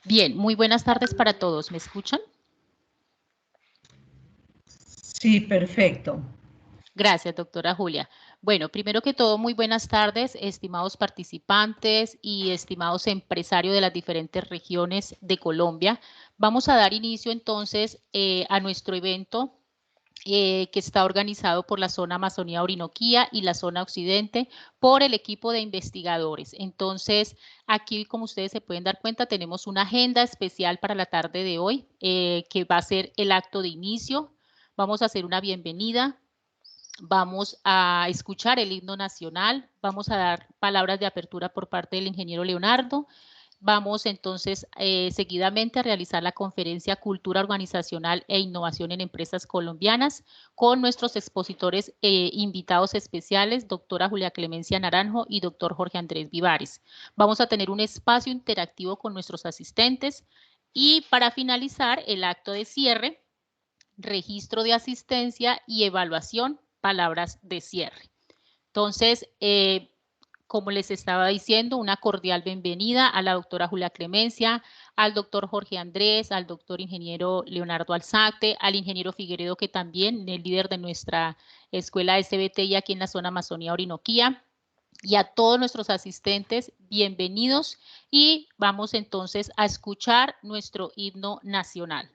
Bien, muy buenas tardes para todos. ¿Me escuchan? Sí, perfecto. Gracias, doctora Julia. Bueno, primero que todo, muy buenas tardes, estimados participantes y estimados empresarios de las diferentes regiones de Colombia. Vamos a dar inicio entonces a nuestro evento que está organizado por la zona Amazonía Orinoquía y la zona Occidente por el equipo de investigadores. Entonces, aquí, como ustedes se pueden dar cuenta, tenemos una agenda especial para la tarde de hoy, que va a ser el acto de inicio. Vamos a hacer una bienvenida. Vamos a escuchar el himno nacional. Vamos a dar palabras de apertura por parte del ingeniero Leonardo. Vamos entonces seguidamente a realizar la conferencia Cultura Organizacional e Innovación en Empresas Colombianas con nuestros expositores invitados especiales, doctora Julia Clemencia Naranjo y doctor Jorge Andrés Vivares. Vamos a tener un espacio interactivo con nuestros asistentes y para finalizar el acto de cierre, registro de asistencia y evaluación, palabras de cierre. Entonces, como les estaba diciendo, una cordial bienvenida a la doctora Julia Clemencia, al doctor Jorge Andrés, al doctor ingeniero Leonardo Alzate, al ingeniero Figueredo, que también es el líder de nuestra escuela SBTI aquí en la zona Amazonía Orinoquía, y a todos nuestros asistentes, bienvenidos, y vamos entonces a escuchar nuestro himno nacional.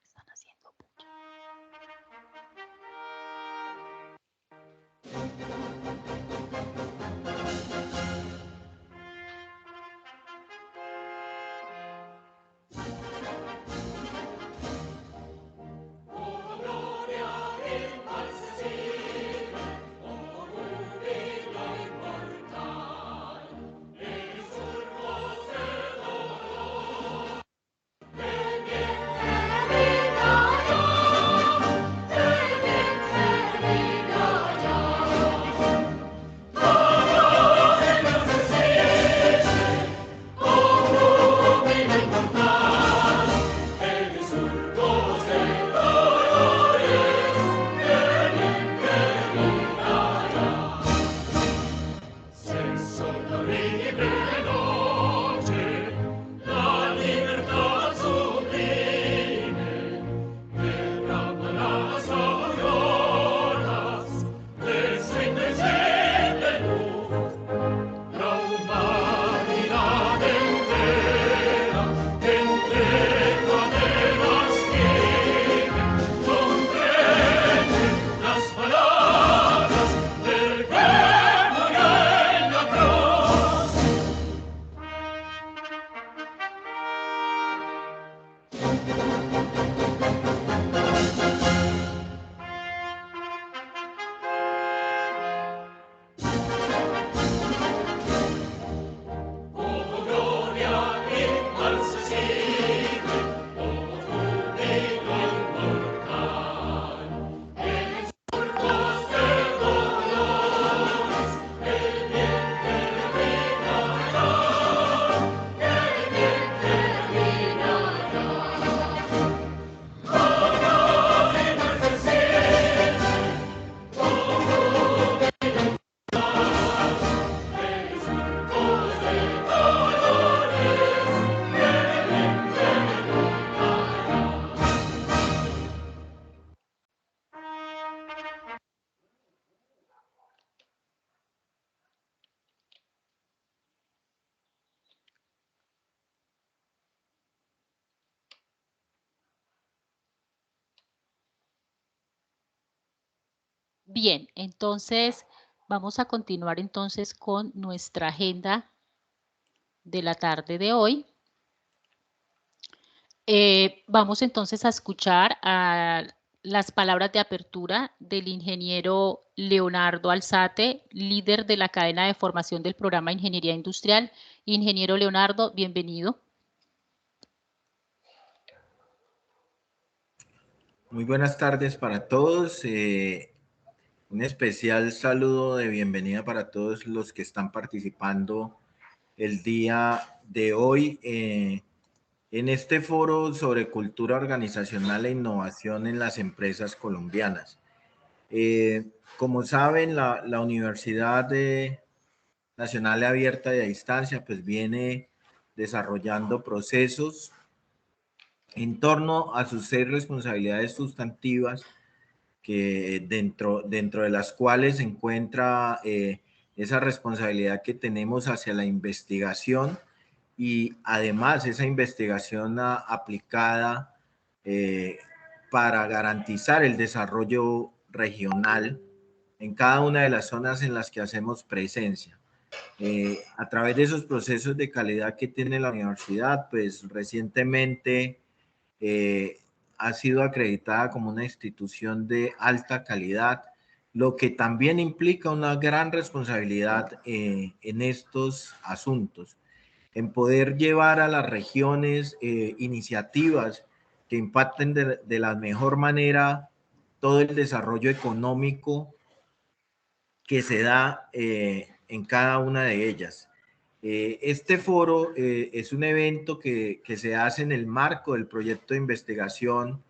Están haciendo mucho. Bien, entonces vamos a continuar entonces con nuestra agenda de la tarde de hoy. Vamos entonces a escuchar las palabras de apertura del ingeniero Leonardo Alzate, líder de la cadena de formación del programa de Ingeniería Industrial. Ingeniero Leonardo, bienvenido. Muy buenas tardes para todos. Un especial saludo de bienvenida para todos los que están participando el día de hoy en este foro sobre cultura organizacional e innovación en las empresas colombianas. Como saben, la Universidad Nacional Abierta y a Distancia pues viene desarrollando procesos en torno a sus 6 responsabilidades sustantivas, que dentro de las cuales se encuentra esa responsabilidad que tenemos hacia la investigación y además esa investigación aplicada para garantizar el desarrollo regional en cada una de las zonas en las que hacemos presencia. A través de esos procesos de calidad que tiene la universidad, pues recientemente ha sido acreditada como una institución de alta calidad, lo que también implica una gran responsabilidad en estos asuntos, en poder llevar a las regiones iniciativas que impacten de la mejor manera todo el desarrollo económico que se da en cada una de ellas. Este foro es un evento que se hace en el marco del proyecto de investigación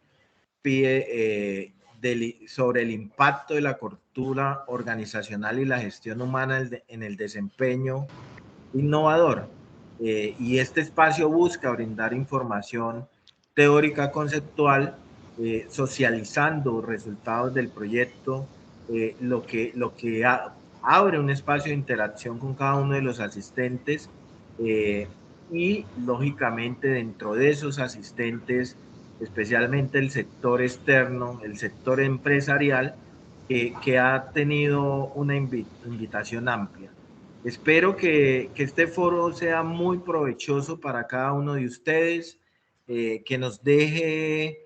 sobre el impacto de la cultura organizacional y la gestión humana en el desempeño innovador. Y este espacio busca brindar información teórica conceptual, socializando resultados del proyecto, lo que abre un espacio de interacción con cada uno de los asistentes y lógicamente dentro de esos asistentes, especialmente el sector externo, el sector empresarial, que ha tenido una invitación amplia. Espero que este foro sea muy provechoso para cada uno de ustedes, que nos deje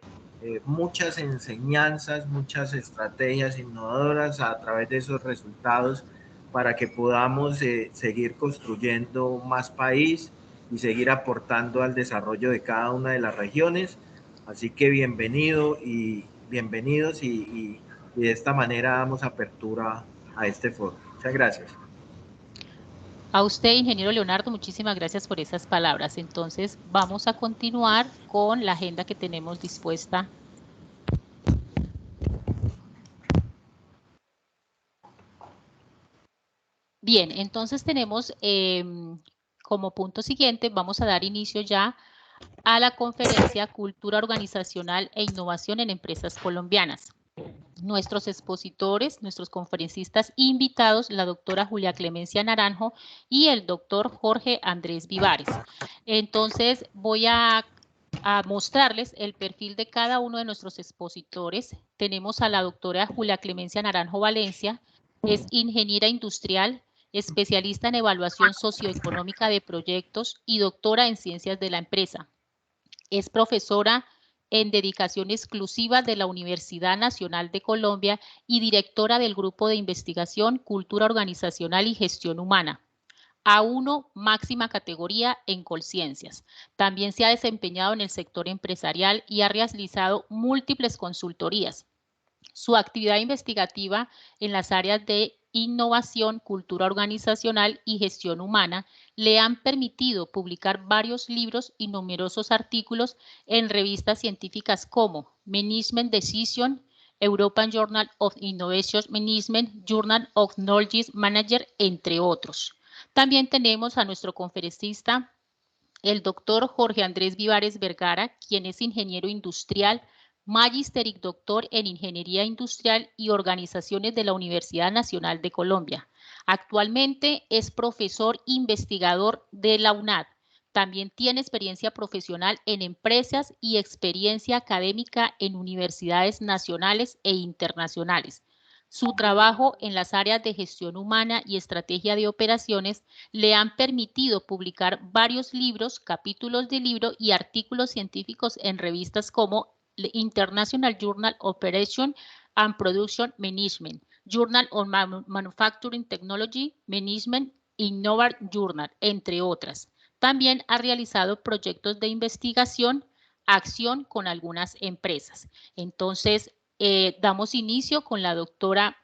muchas enseñanzas, muchas estrategias innovadoras a través de esos resultados para que podamos seguir construyendo más país y seguir aportando al desarrollo de cada una de las regiones. Así que bienvenidos y de esta manera damos apertura a este foro. Muchas gracias. A usted, ingeniero Leonardo, muchísimas gracias por esas palabras. Entonces, vamos a continuar con la agenda que tenemos dispuesta. Bien, entonces tenemos como punto siguiente, vamos a dar inicio ya a la conferencia Cultura Organizacional e Innovación en Empresas Colombianas. Nuestros expositores, nuestros conferencistas invitados, la doctora Julia Clemencia Naranjo y el doctor Jorge Andrés Vivares. Entonces, voy a mostrarles el perfil de cada uno de nuestros expositores. Tenemos a la doctora Julia Clemencia Naranjo Valencia, es ingeniera industrial, especialista en evaluación socioeconómica de proyectos y doctora en ciencias de la empresa. Es profesora en dedicación exclusiva de la Universidad Nacional de Colombia y directora del Grupo de Investigación, Cultura Organizacional y Gestión Humana. A1 máxima categoría en Colciencias. También se ha desempeñado en el sector empresarial y ha realizado múltiples consultorías. Su actividad investigativa en las áreas de innovación, cultura organizacional y gestión humana le han permitido publicar varios libros y numerosos artículos en revistas científicas como Management Decision, European Journal of Innovation Management, Journal of Knowledge Manager, entre otros. También tenemos a nuestro conferencista, el doctor Jorge Andrés Vivares Vergara, quien es ingeniero industrial, Magister y doctor en Ingeniería Industrial y Organizaciones de la Universidad Nacional de Colombia. Actualmente es profesor investigador de la UNAD. También tiene experiencia profesional en empresas y experiencia académica en universidades nacionales e internacionales. Su trabajo en las áreas de gestión humana y estrategia de operaciones le han permitido publicar varios libros, capítulos de libro y artículos científicos en revistas como International Journal Operation and Production Management, Journal on Manufacturing Technology Management, Innovar Journal, entre otras. También ha realizado proyectos de investigación, acción con algunas empresas. Entonces, damos inicio con la doctora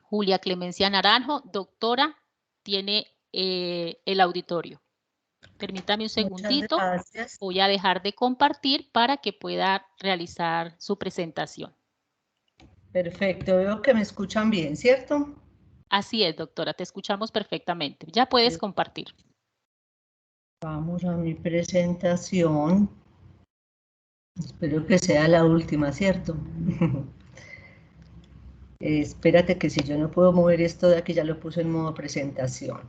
Julia Clemencia Naranjo. Doctora, tiene el auditorio. Permítame un Muchas segundito. gracias. Voy a dejar de compartir para que pueda realizar su presentación. Perfecto, veo que me escuchan bien, ¿cierto? Así es, doctora, te escuchamos perfectamente. Ya puedes compartir. Vamos a mi presentación. Espero que sea la última, ¿cierto? Espérate que si yo no puedo mover esto de aquí, ya lo puse en modo presentación.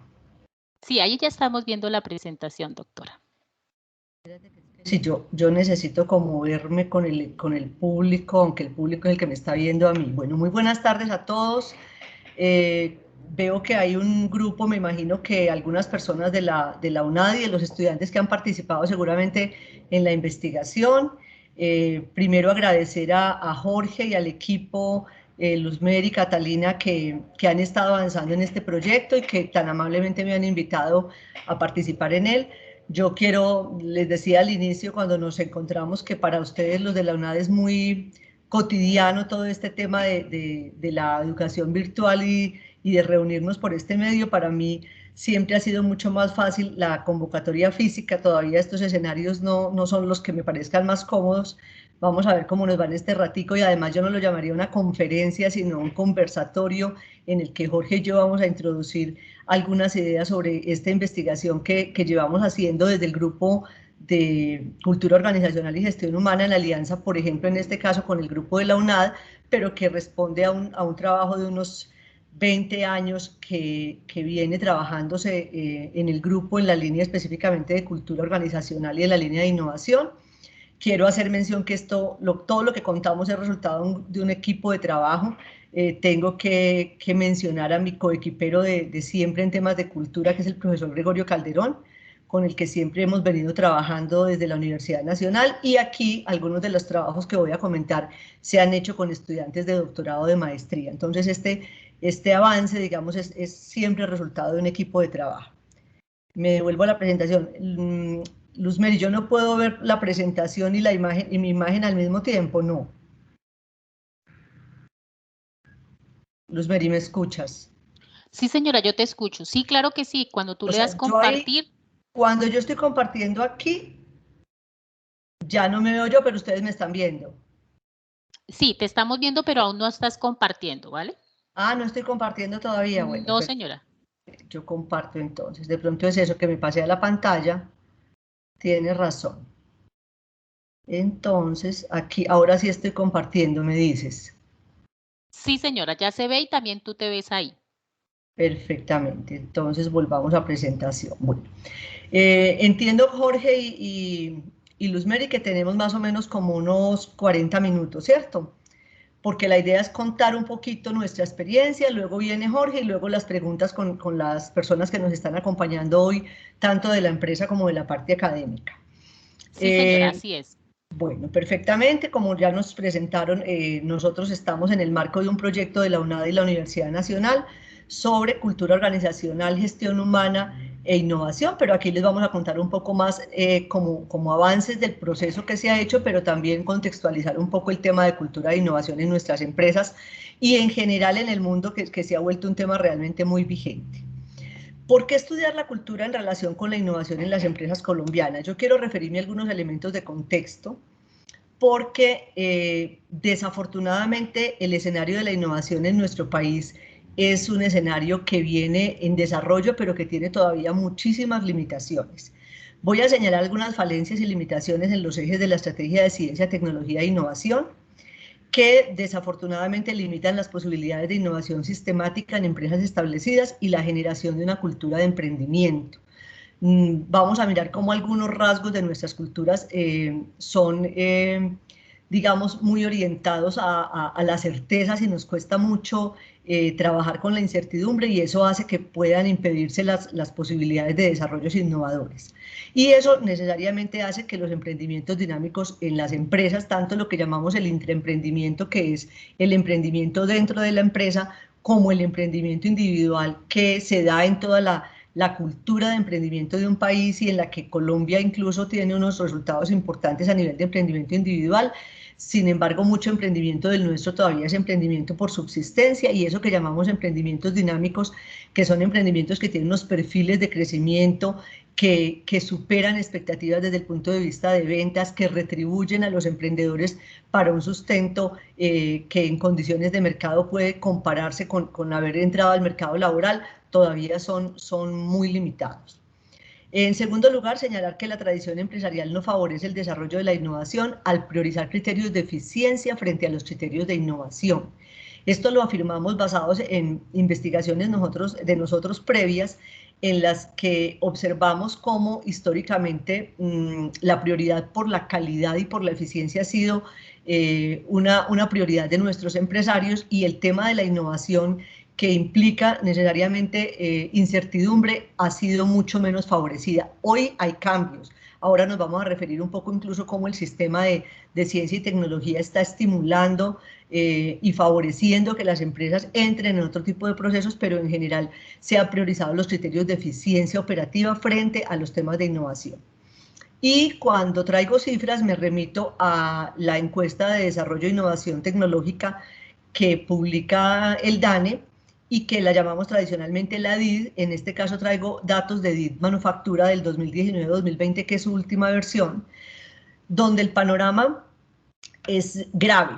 Sí, ahí ya estamos viendo la presentación, doctora. Si yo necesito como verme con el público, aunque el público es el que me está viendo a mí. Bueno, muy buenas tardes a todos. Veo que hay un grupo, me imagino que algunas personas de la UNAD y de los estudiantes que han participado seguramente en la investigación. Primero agradecer a Jorge y al equipo, Luzmer y Catalina, que han estado avanzando en este proyecto y que tan amablemente me han invitado a participar en él. Yo les decía al inicio cuando nos encontramos que para ustedes los de la UNAD es muy cotidiano todo este tema de la educación virtual y de reunirnos por este medio. Para mí siempre ha sido mucho más fácil la convocatoria física. Todavía estos escenarios no son los que me parezcan más cómodos. Vamos a ver cómo nos va en este ratico, y además yo no lo llamaría una conferencia, sino un conversatorio en el que Jorge y yo vamos a introducir algunas ideas sobre esta investigación que llevamos haciendo desde el grupo de Cultura Organizacional y Gestión Humana en la alianza, por ejemplo, en este caso con el grupo de la UNAD, pero que responde a un trabajo de unos 20 años que viene trabajándose en el grupo en la línea específicamente de cultura organizacional y en la línea de innovación. Quiero hacer mención que todo lo que contamos es resultado de un equipo de trabajo. Tengo que mencionar a mi coequipero de siempre en temas de cultura, que es el profesor Gregorio Calderón, con el que siempre hemos venido trabajando desde la Universidad Nacional, y aquí algunos de los trabajos que voy a comentar se han hecho con estudiantes de doctorado, de maestría. Entonces este avance, digamos, es siempre resultado de un equipo de trabajo. Me devuelvo a la presentación. Luzmeri, yo no puedo ver la presentación y la imagen y mi imagen al mismo tiempo, no. Luzmeri, ¿me escuchas? Sí, señora, yo te escucho. Sí, claro que sí. Cuando tú le das compartir. Cuando yo estoy compartiendo aquí, ya no me veo yo, pero ustedes me están viendo. Sí, te estamos viendo, pero aún no estás compartiendo, ¿vale? Ah, no estoy compartiendo todavía. Bueno, no, señora. Yo comparto entonces. De pronto es eso, que me pasé a la pantalla. Tienes razón. Entonces, aquí, ahora sí estoy compartiendo, me dices. Sí, señora, ya se ve y también tú te ves ahí. Perfectamente. Entonces, volvamos a presentación. Bueno, entiendo, Jorge y Luzmeri, que tenemos más o menos como unos 40 minutos, ¿cierto? Porque la idea es contar un poquito nuestra experiencia, luego viene Jorge y luego las preguntas con las personas que nos están acompañando hoy, tanto de la empresa como de la parte académica. Sí, señora, así es. Bueno, perfectamente, como ya nos presentaron, nosotros estamos en el marco de un proyecto de la UNAD y la Universidad Nacional sobre cultura organizacional, gestión humana e innovación, pero aquí les vamos a contar un poco más como avances del proceso que se ha hecho, pero también contextualizar un poco el tema de cultura e innovación en nuestras empresas y en general en el mundo, que se ha vuelto un tema realmente muy vigente. ¿Por qué estudiar la cultura en relación con la innovación en las empresas colombianas? Yo quiero referirme a algunos elementos de contexto, porque desafortunadamente el escenario de la innovación en nuestro país es un escenario que viene en desarrollo, pero que tiene todavía muchísimas limitaciones. Voy a señalar algunas falencias y limitaciones en los ejes de la estrategia de ciencia, tecnología e innovación, que desafortunadamente limitan las posibilidades de innovación sistemática en empresas establecidas y la generación de una cultura de emprendimiento. Vamos a mirar cómo algunos rasgos de nuestras culturas son, digamos, muy orientados a la certeza, y nos cuesta mucho trabajar con la incertidumbre, y eso hace que puedan impedirse las posibilidades de desarrollos innovadores. Y eso necesariamente hace que los emprendimientos dinámicos en las empresas, tanto lo que llamamos el intraemprendimiento, que es el emprendimiento dentro de la empresa, como el emprendimiento individual que se da en toda la cultura de emprendimiento de un país, y en la que Colombia incluso tiene unos resultados importantes a nivel de emprendimiento individual. Sin embargo, mucho emprendimiento del nuestro todavía es emprendimiento por subsistencia, y eso que llamamos emprendimientos dinámicos, que son emprendimientos que tienen unos perfiles de crecimiento que superan expectativas desde el punto de vista de ventas, que retribuyen a los emprendedores para un sustento que en condiciones de mercado puede compararse con haber entrado al mercado laboral, todavía son muy limitados. En segundo lugar, señalar que la tradición empresarial no favorece el desarrollo de la innovación al priorizar criterios de eficiencia frente a los criterios de innovación. Esto lo afirmamos basados en investigaciones de nosotros previas, en las que observamos cómo históricamente la prioridad por la calidad y por la eficiencia ha sido una prioridad de nuestros empresarios, y el tema de la innovación, que implica necesariamente incertidumbre, ha sido mucho menos favorecida. Hoy hay cambios. Ahora nos vamos a referir un poco incluso cómo el sistema de ciencia y tecnología está estimulando y favoreciendo que las empresas entren en otro tipo de procesos, pero en general se han priorizado los criterios de eficiencia operativa frente a los temas de innovación. Y cuando traigo cifras me remito a la encuesta de desarrollo e innovación tecnológica que publica el DANE y que la llamamos tradicionalmente la DID. En este caso traigo datos de DID Manufactura del 2019-2020, que es su última versión, donde el panorama es grave.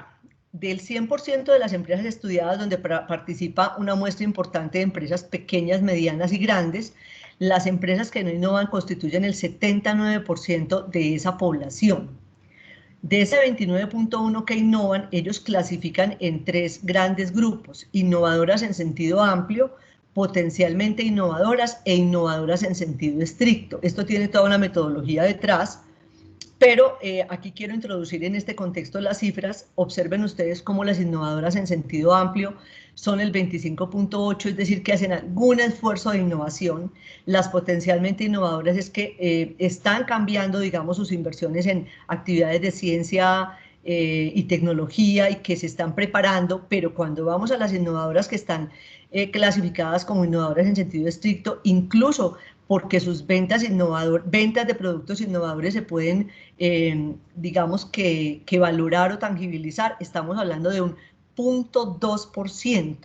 Del 100% de las empresas estudiadas, donde participa una muestra importante de empresas pequeñas, medianas y grandes, las empresas que no innovan constituyen el 79% de esa población. De ese 29.1 que innovan, ellos clasifican en 3 grandes grupos: innovadoras en sentido amplio, potencialmente innovadoras e innovadoras en sentido estricto. Esto tiene toda una metodología detrás, pero aquí quiero introducir en este contexto las cifras. Observen ustedes cómo las innovadoras en sentido amplio son el 25.8, es decir, que hacen algún esfuerzo de innovación. Las potencialmente innovadoras es que están cambiando, digamos, sus inversiones en actividades de ciencia y tecnología, y que se están preparando, pero cuando vamos a las innovadoras que están clasificadas como innovadoras en sentido estricto, incluso porque sus ventas de productos innovadores se pueden, digamos que valorar o tangibilizar, estamos hablando de un 0.2%.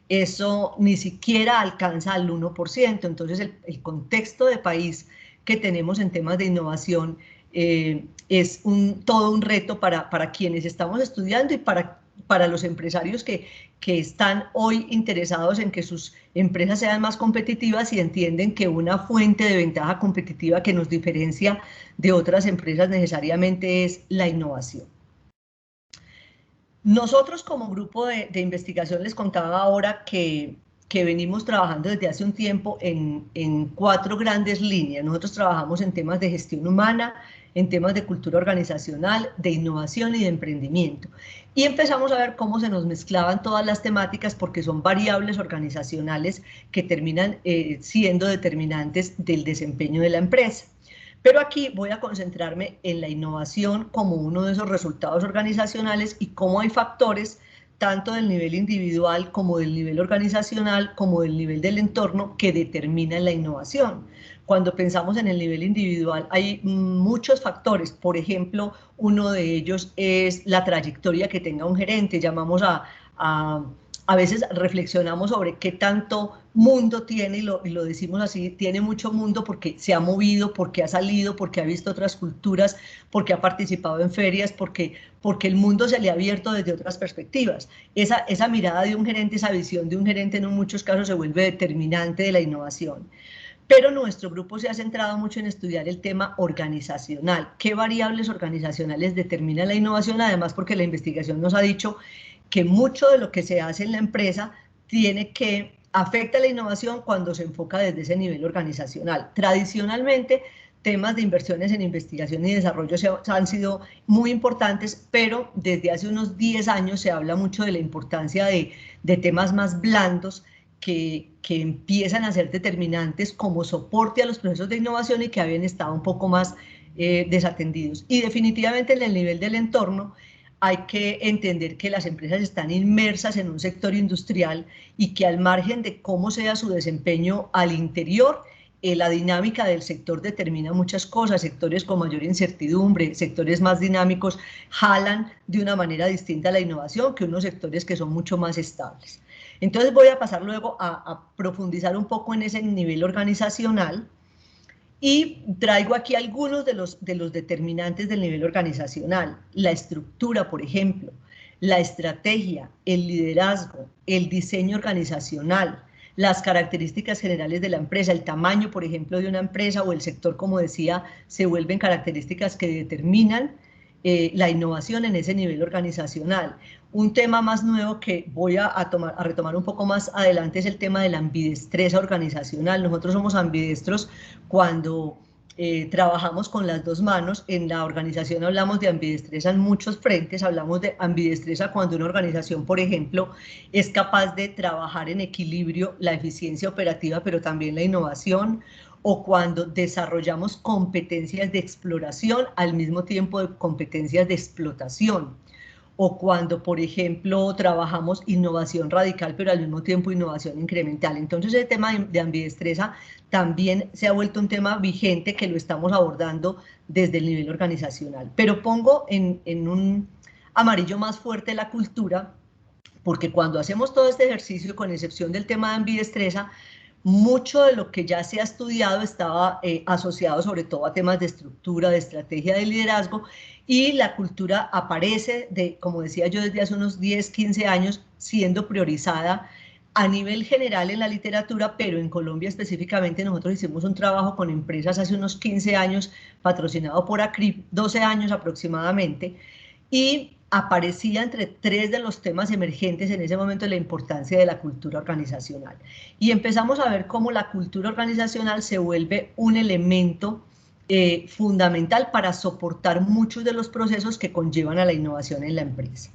Eso ni siquiera alcanza al 1%. Entonces el contexto de país que tenemos en temas de innovación es todo un reto para quienes estamos estudiando y para los empresarios que están hoy interesados en que sus empresas sean más competitivas y entienden que una fuente de ventaja competitiva que nos diferencia de otras empresas necesariamente es la innovación. Nosotros como grupo de investigación les contaba ahora que venimos trabajando desde hace un tiempo en 4 grandes líneas. Nosotros trabajamos en temas de gestión humana, en temas de cultura organizacional, de innovación y de emprendimiento. Y empezamos a ver cómo se nos mezclaban todas las temáticas, porque son variables organizacionales que terminan siendo determinantes del desempeño de la empresa. Pero aquí voy a concentrarme en la innovación como uno de esos resultados organizacionales, y cómo hay factores tanto del nivel individual como del nivel organizacional como del nivel del entorno que determinan la innovación. Cuando pensamos en el nivel individual hay muchos factores. Por ejemplo, uno de ellos es la trayectoria que tenga un gerente. Llamamos a veces reflexionamos sobre qué tanto mundo tiene, y lo decimos así: tiene mucho mundo porque se ha movido, porque ha salido, porque ha visto otras culturas, porque ha participado en ferias, porque el mundo se le ha abierto desde otras perspectivas. Esa mirada de un gerente, esa visión de un gerente, en muchos casos se vuelve determinante de la innovación. Pero nuestro grupo se ha centrado mucho en estudiar el tema organizacional. ¿Qué variables organizacionales determinan la innovación? Además, porque la investigación nos ha dicho que mucho de lo que se hace en la empresa afecta la innovación cuando se enfoca desde ese nivel organizacional. Tradicionalmente, temas de inversiones en investigación y desarrollo han sido muy importantes, pero desde hace unos 10 años se habla mucho de la importancia de temas más blandos que empiezan a ser determinantes como soporte a los procesos de innovación y que habían estado un poco más desatendidos. Y definitivamente en el nivel del entorno hay que entender que las empresas están inmersas en un sector industrial y que, al margen de cómo sea su desempeño al interior, la dinámica del sector determina muchas cosas. Sectores con mayor incertidumbre, sectores más dinámicos, jalan de una manera distinta a la innovación que unos sectores que son mucho más estables. Entonces voy a pasar luego a profundizar un poco en ese nivel organizacional. Y traigo aquí algunos de los determinantes del nivel organizacional: la estructura, por ejemplo, la estrategia, el liderazgo, el diseño organizacional, las características generales de la empresa, el tamaño, por ejemplo, de una empresa o el sector, como decía, se vuelven características que determinan la innovación en ese nivel organizacional. Un tema más nuevo que voy a retomar un poco más adelante es el tema de la ambidestreza organizacional. Nosotros somos ambidestros cuando trabajamos con las dos manos. En la organización hablamos de ambidestreza en muchos frentes. Hablamos de ambidestreza cuando una organización, por ejemplo, es capaz de trabajar en equilibrio la eficiencia operativa, pero también la innovación, o cuando desarrollamos competencias de exploración al mismo tiempo de competencias de explotación, o cuando, por ejemplo, trabajamos innovación radical, pero al mismo tiempo innovación incremental. Entonces, el tema de ambidestreza también se ha vuelto un tema vigente que lo estamos abordando desde el nivel organizacional. Pero pongo en un amarillo más fuerte la cultura, porque cuando hacemos todo este ejercicio, con excepción del tema de ambidestreza, mucho de lo que ya se ha estudiado estaba asociado sobre todo a temas de estructura, de estrategia, de liderazgo, y la cultura aparece, como decía yo, desde hace unos 10, 15 años, siendo priorizada a nivel general en la literatura, pero en Colombia específicamente nosotros hicimos un trabajo con empresas hace unos 15 años, patrocinado por ACRIP, 12 años aproximadamente, y aparecía entre 3 de los temas emergentes en ese momento la importancia de la cultura organizacional. Y empezamos a ver cómo la cultura organizacional se vuelve un elemento fundamental para soportar muchos de los procesos que conllevan a la innovación en la empresa.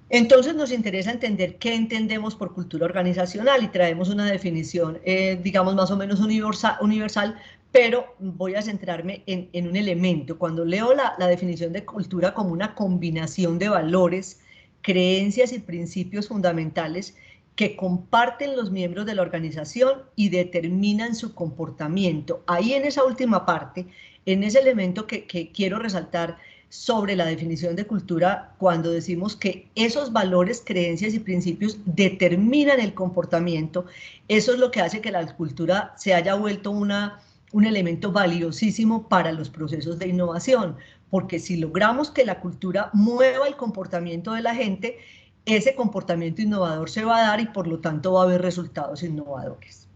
Entonces nos interesa entender qué entendemos por cultura organizacional y traemos una definición, digamos, más o menos universal, pero voy a centrarme en un elemento. Cuando leo la definición de cultura como una combinación de valores, creencias y principios fundamentales que comparten los miembros de la organización y determinan su comportamiento. Ahí en esa última parte, en ese elemento que quiero resaltar sobre la definición de cultura, cuando decimos que esos valores, creencias y principios determinan el comportamiento, eso es lo que hace que la cultura se haya vuelto un elemento valiosísimo para los procesos de innovación, porque si logramos que la cultura mueva el comportamiento de la gente, ese comportamiento innovador se va a dar y por lo tanto va a haber resultados innovadores.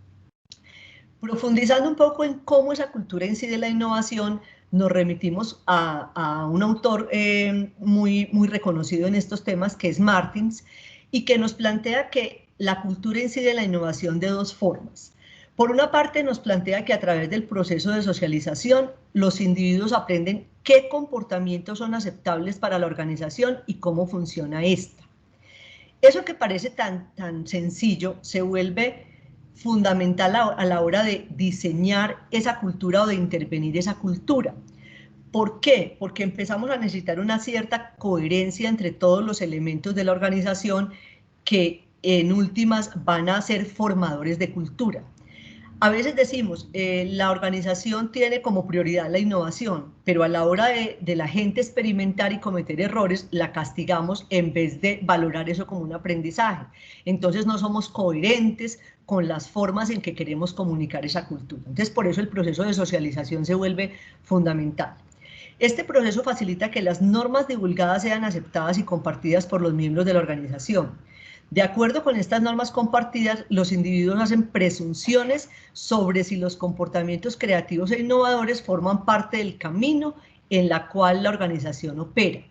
Profundizando un poco en cómo esa cultura incide en la innovación, nos remitimos a un autor muy reconocido en estos temas, que es Martins, y que nos plantea que la cultura incide en la innovación de dos formas. Por una parte, nos plantea que a través del proceso de socialización, los individuos aprenden qué comportamientos son aceptables para la organización y cómo funciona esta. Eso que parece tan sencillo se vuelve fundamental a la hora de diseñar esa cultura o de intervenir esa cultura. ¿Por qué? Porque empezamos a necesitar una cierta coherencia entre todos los elementos de la organización que en últimas van a ser formadores de cultura. A veces decimos, la organización tiene como prioridad la innovación, pero a la hora de la gente experimentar y cometer errores, la castigamos en vez de valorar eso como un aprendizaje. Entonces no somos coherentes con las formas en que queremos comunicar esa cultura. Entonces por eso el proceso de socialización se vuelve fundamental. Este proceso facilita que las normas divulgadas sean aceptadas y compartidas por los miembros de la organización. De acuerdo con estas normas compartidas, los individuos hacen presunciones sobre si los comportamientos creativos e innovadores forman parte del camino en la cual la organización opera.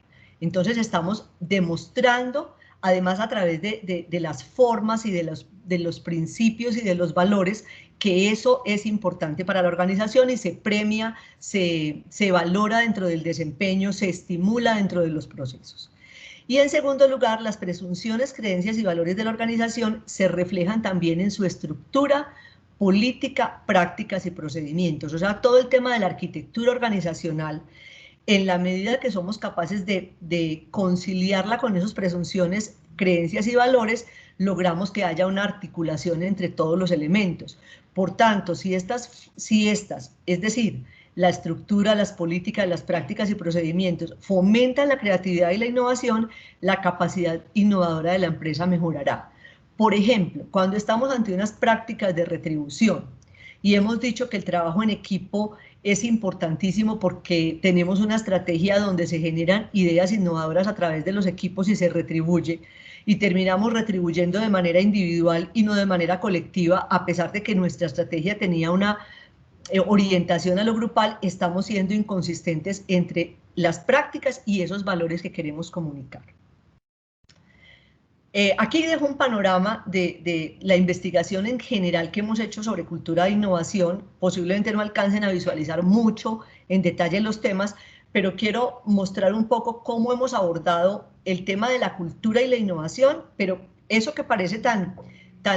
Entonces estamos demostrando, además a través de las formas y de los principios y de los valores, que eso es importante para la organización y se premia, se valora dentro del desempeño, se estimula dentro de los procesos. Y en segundo lugar, las presunciones, creencias y valores de la organización se reflejan también en su estructura, política, prácticas y procedimientos. O sea, todo el tema de la arquitectura organizacional, en la medida que somos capaces de conciliarla con esas presunciones, creencias y valores, logramos que haya una articulación entre todos los elementos. Por tanto, si estas, es decir, la estructura, las políticas, las prácticas y procedimientos fomentan la creatividad y la innovación, la capacidad innovadora de la empresa mejorará. Por ejemplo, cuando estamos ante unas prácticas de retribución y hemos dicho que el trabajo en equipo es importantísimo porque tenemos una estrategia donde se generan ideas innovadoras a través de los equipos y se retribuye, y terminamos retribuyendo de manera individual y no de manera colectiva, a pesar de que nuestra estrategia tenía una orientación a lo grupal. Estamos siendo inconsistentes entre las prácticas y esos valores que queremos comunicar. Aquí dejo un panorama de la investigación en general que hemos hecho sobre cultura e innovación. Posiblemente no alcancen a visualizar mucho en detalle los temas, pero quiero mostrar un poco cómo hemos abordado el tema de la cultura y la innovación, pero eso que parece tan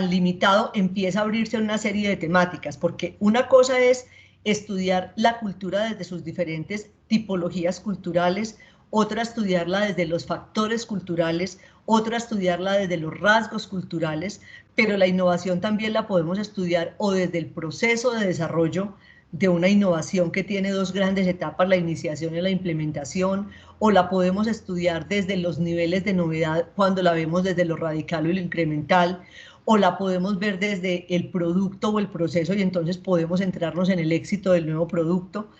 limitado empieza a abrirse en una serie de temáticas, porque una cosa es estudiar la cultura desde sus diferentes tipologías culturales, otra estudiarla desde los factores culturales, otra estudiarla desde los rasgos culturales, pero la innovación también la podemos estudiar o desde el proceso de desarrollo de una innovación que tiene dos grandes etapas, la iniciación y la implementación, o la podemos estudiar desde los niveles de novedad cuando la vemos desde lo radical y lo incremental, o la podemos ver desde el producto o el proceso y entonces podemos centrarnos en el éxito del nuevo producto.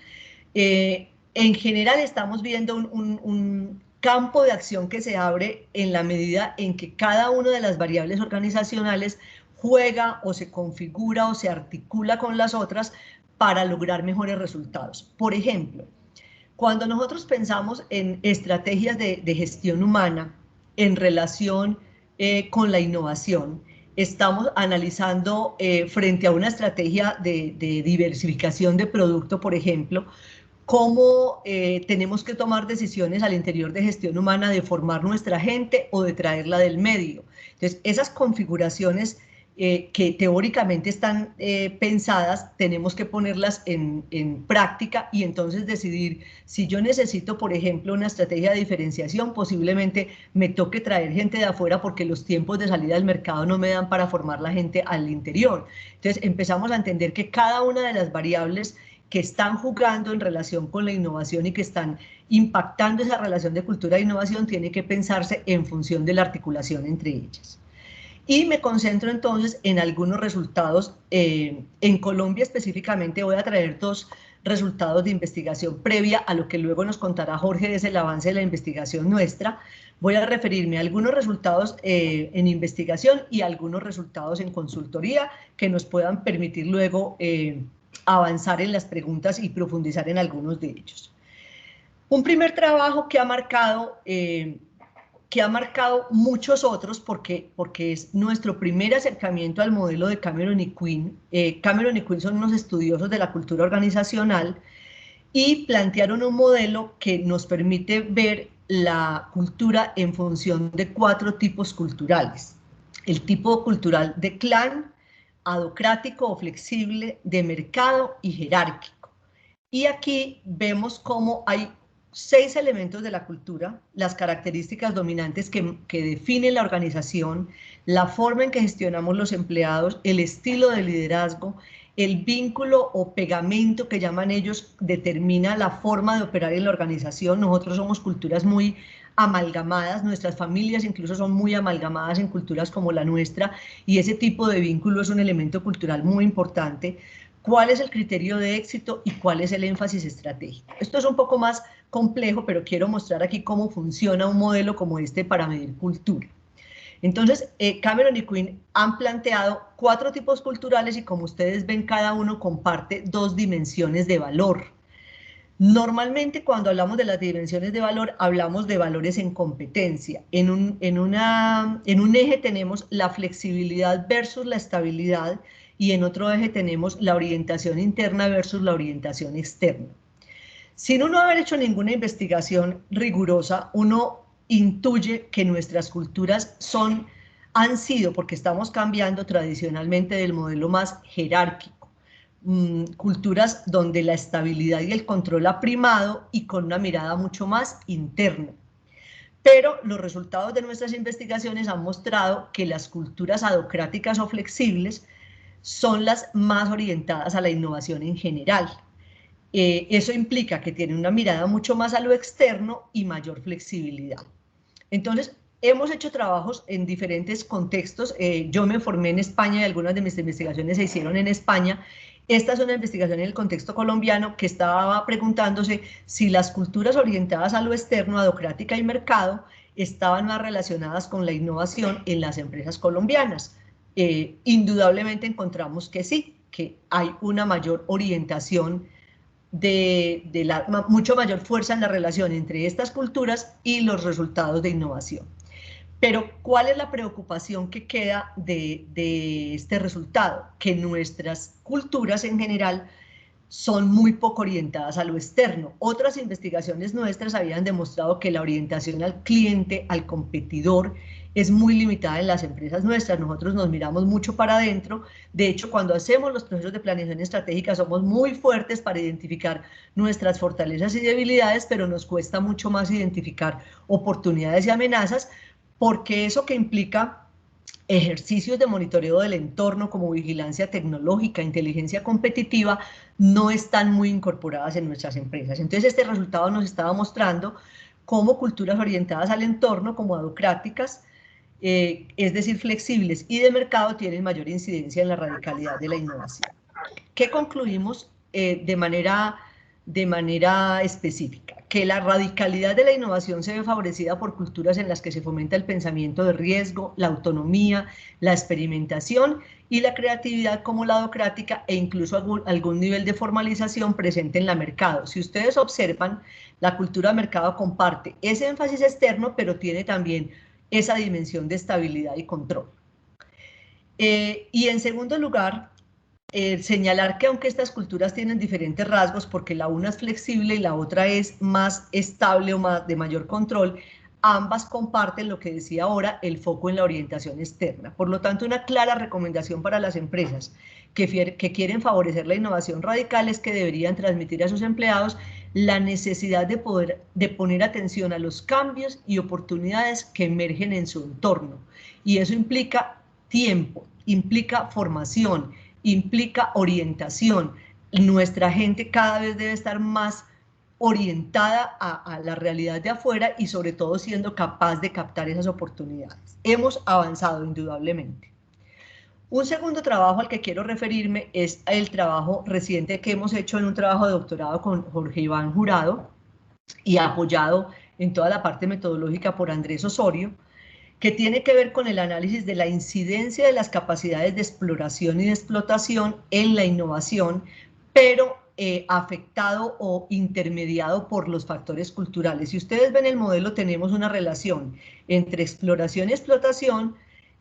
En general estamos viendo un campo de acción que se abre en la medida en que cada una de las variables organizacionales juega o se configura o se articula con las otras para lograr mejores resultados. Por ejemplo, cuando nosotros pensamos en estrategias de gestión humana en relación con la innovación, estamos analizando frente a una estrategia de diversificación de producto, por ejemplo, cómo tenemos que tomar decisiones al interior de gestión humana de formar nuestra gente o de traerla del medio. Entonces, esas configuraciones que teóricamente están pensadas, tenemos que ponerlas en práctica y entonces decidir si yo necesito, por ejemplo, una estrategia de diferenciación, posiblemente me toque traer gente de afuera porque los tiempos de salida del mercado no me dan para formar la gente al interior. Entonces, empezamos a entender que cada una de las variables que están jugando en relación con la innovación y que están impactando esa relación de cultura e innovación tiene que pensarse en función de la articulación entre ellas. Y me concentro entonces en algunos resultados. En Colombia específicamente voy a traer dos resultados de investigación previa a lo que luego nos contará Jorge desde el avance de la investigación nuestra. Voy a referirme a algunos resultados en investigación y a algunos resultados en consultoría que nos puedan permitir luego avanzar en las preguntas y profundizar en algunos de ellos. Un primer trabajo que ha marcado muchos otros porque es nuestro primer acercamiento al modelo de Cameron y Quinn. Cameron y Quinn son unos estudiosos de la cultura organizacional y plantearon un modelo que nos permite ver la cultura en función de 4 tipos culturales. El tipo cultural de clan, adocrático o flexible, de mercado y jerárquico. Y aquí vemos cómo hay 6 elementos de la cultura, las características dominantes que definen la organización, la forma en que gestionamos los empleados, el estilo de liderazgo, el vínculo o pegamento que llaman ellos determina la forma de operar en la organización. Nosotros somos culturas muy amalgamadas, nuestras familias incluso son muy amalgamadas en culturas como la nuestra y ese tipo de vínculo es un elemento cultural muy importante. ¿Cuál es el criterio de éxito y cuál es el énfasis estratégico? Esto es un poco más complejo, pero quiero mostrar aquí cómo funciona un modelo como este para medir cultura. Entonces, Cameron y Quinn han planteado 4 tipos culturales y como ustedes ven, cada uno comparte 2 dimensiones de valor. Normalmente cuando hablamos de las dimensiones de valor, hablamos de valores en competencia. En un eje tenemos la flexibilidad versus la estabilidad y en otro eje tenemos la orientación interna versus la orientación externa. Sin uno haber hecho ninguna investigación rigurosa, uno intuye que nuestras culturas han sido, porque estamos cambiando tradicionalmente del modelo más jerárquico, culturas donde la estabilidad y el control ha primado y con una mirada mucho más interna. Pero los resultados de nuestras investigaciones han mostrado que las culturas adocráticas o flexibles son las más orientadas a la innovación en general. Eso implica que tienen una mirada mucho más a lo externo y mayor flexibilidad. Entonces, hemos hecho trabajos en diferentes contextos. Yo me formé en España y algunas de mis investigaciones se hicieron en España. Esta es una investigación en el contexto colombiano que estaba preguntándose si las culturas orientadas a lo externo, adocrática y mercado, estaban más relacionadas con la innovación en las empresas colombianas. Indudablemente encontramos que sí, que hay una mayor orientación mucho mayor fuerza en la relación entre estas culturas y los resultados de innovación. Pero, ¿cuál es la preocupación que queda de este resultado? Que nuestras culturas en general son muy poco orientadas a lo externo. Otras investigaciones nuestras habían demostrado que la orientación al cliente, al competidor, es muy limitada en las empresas nuestras. Nosotros nos miramos mucho para adentro. De hecho, cuando hacemos los procesos de planeación estratégica somos muy fuertes para identificar nuestras fortalezas y debilidades, pero nos cuesta mucho más identificar oportunidades y amenazas, porque eso que implica ejercicios de monitoreo del entorno como vigilancia tecnológica, inteligencia competitiva, no están muy incorporadas en nuestras empresas. Entonces, este resultado nos estaba mostrando cómo culturas orientadas al entorno, como adocráticas, es decir, flexibles y de mercado, tienen mayor incidencia en la radicalidad de la innovación. ¿Qué concluimos de manera específica? Que la radicalidad de la innovación se ve favorecida por culturas en las que se fomenta el pensamiento de riesgo, la autonomía, la experimentación y la creatividad como la adocrática, e incluso algún nivel de formalización presente en la mercado. Si ustedes observan, la cultura de mercado comparte ese énfasis externo, pero tiene también esa dimensión de estabilidad y control. Y en segundo lugar, señalar que aunque estas culturas tienen diferentes rasgos, porque la una es flexible y la otra es más estable o de mayor control, ambas comparten lo que decía ahora, el foco en la orientación externa. Por lo tanto, una clara recomendación para las empresas que quieren favorecer la innovación radical es que deberían transmitir a sus empleados la necesidad de poner atención a los cambios y oportunidades que emergen en su entorno. Y eso implica tiempo, implica formación, implica orientación. Nuestra gente cada vez debe estar más orientada a la realidad de afuera y sobre todo siendo capaz de captar esas oportunidades. Hemos avanzado indudablemente. Un segundo trabajo al que quiero referirme es el trabajo reciente que hemos hecho en un trabajo de doctorado con Jorge Iván Jurado y apoyado en toda la parte metodológica por Andrés Osorio, que tiene que ver con el análisis de la incidencia de las capacidades de exploración y de explotación en la innovación, pero afectado o intermediado por los factores culturales. Si ustedes ven el modelo, tenemos una relación entre exploración y explotación,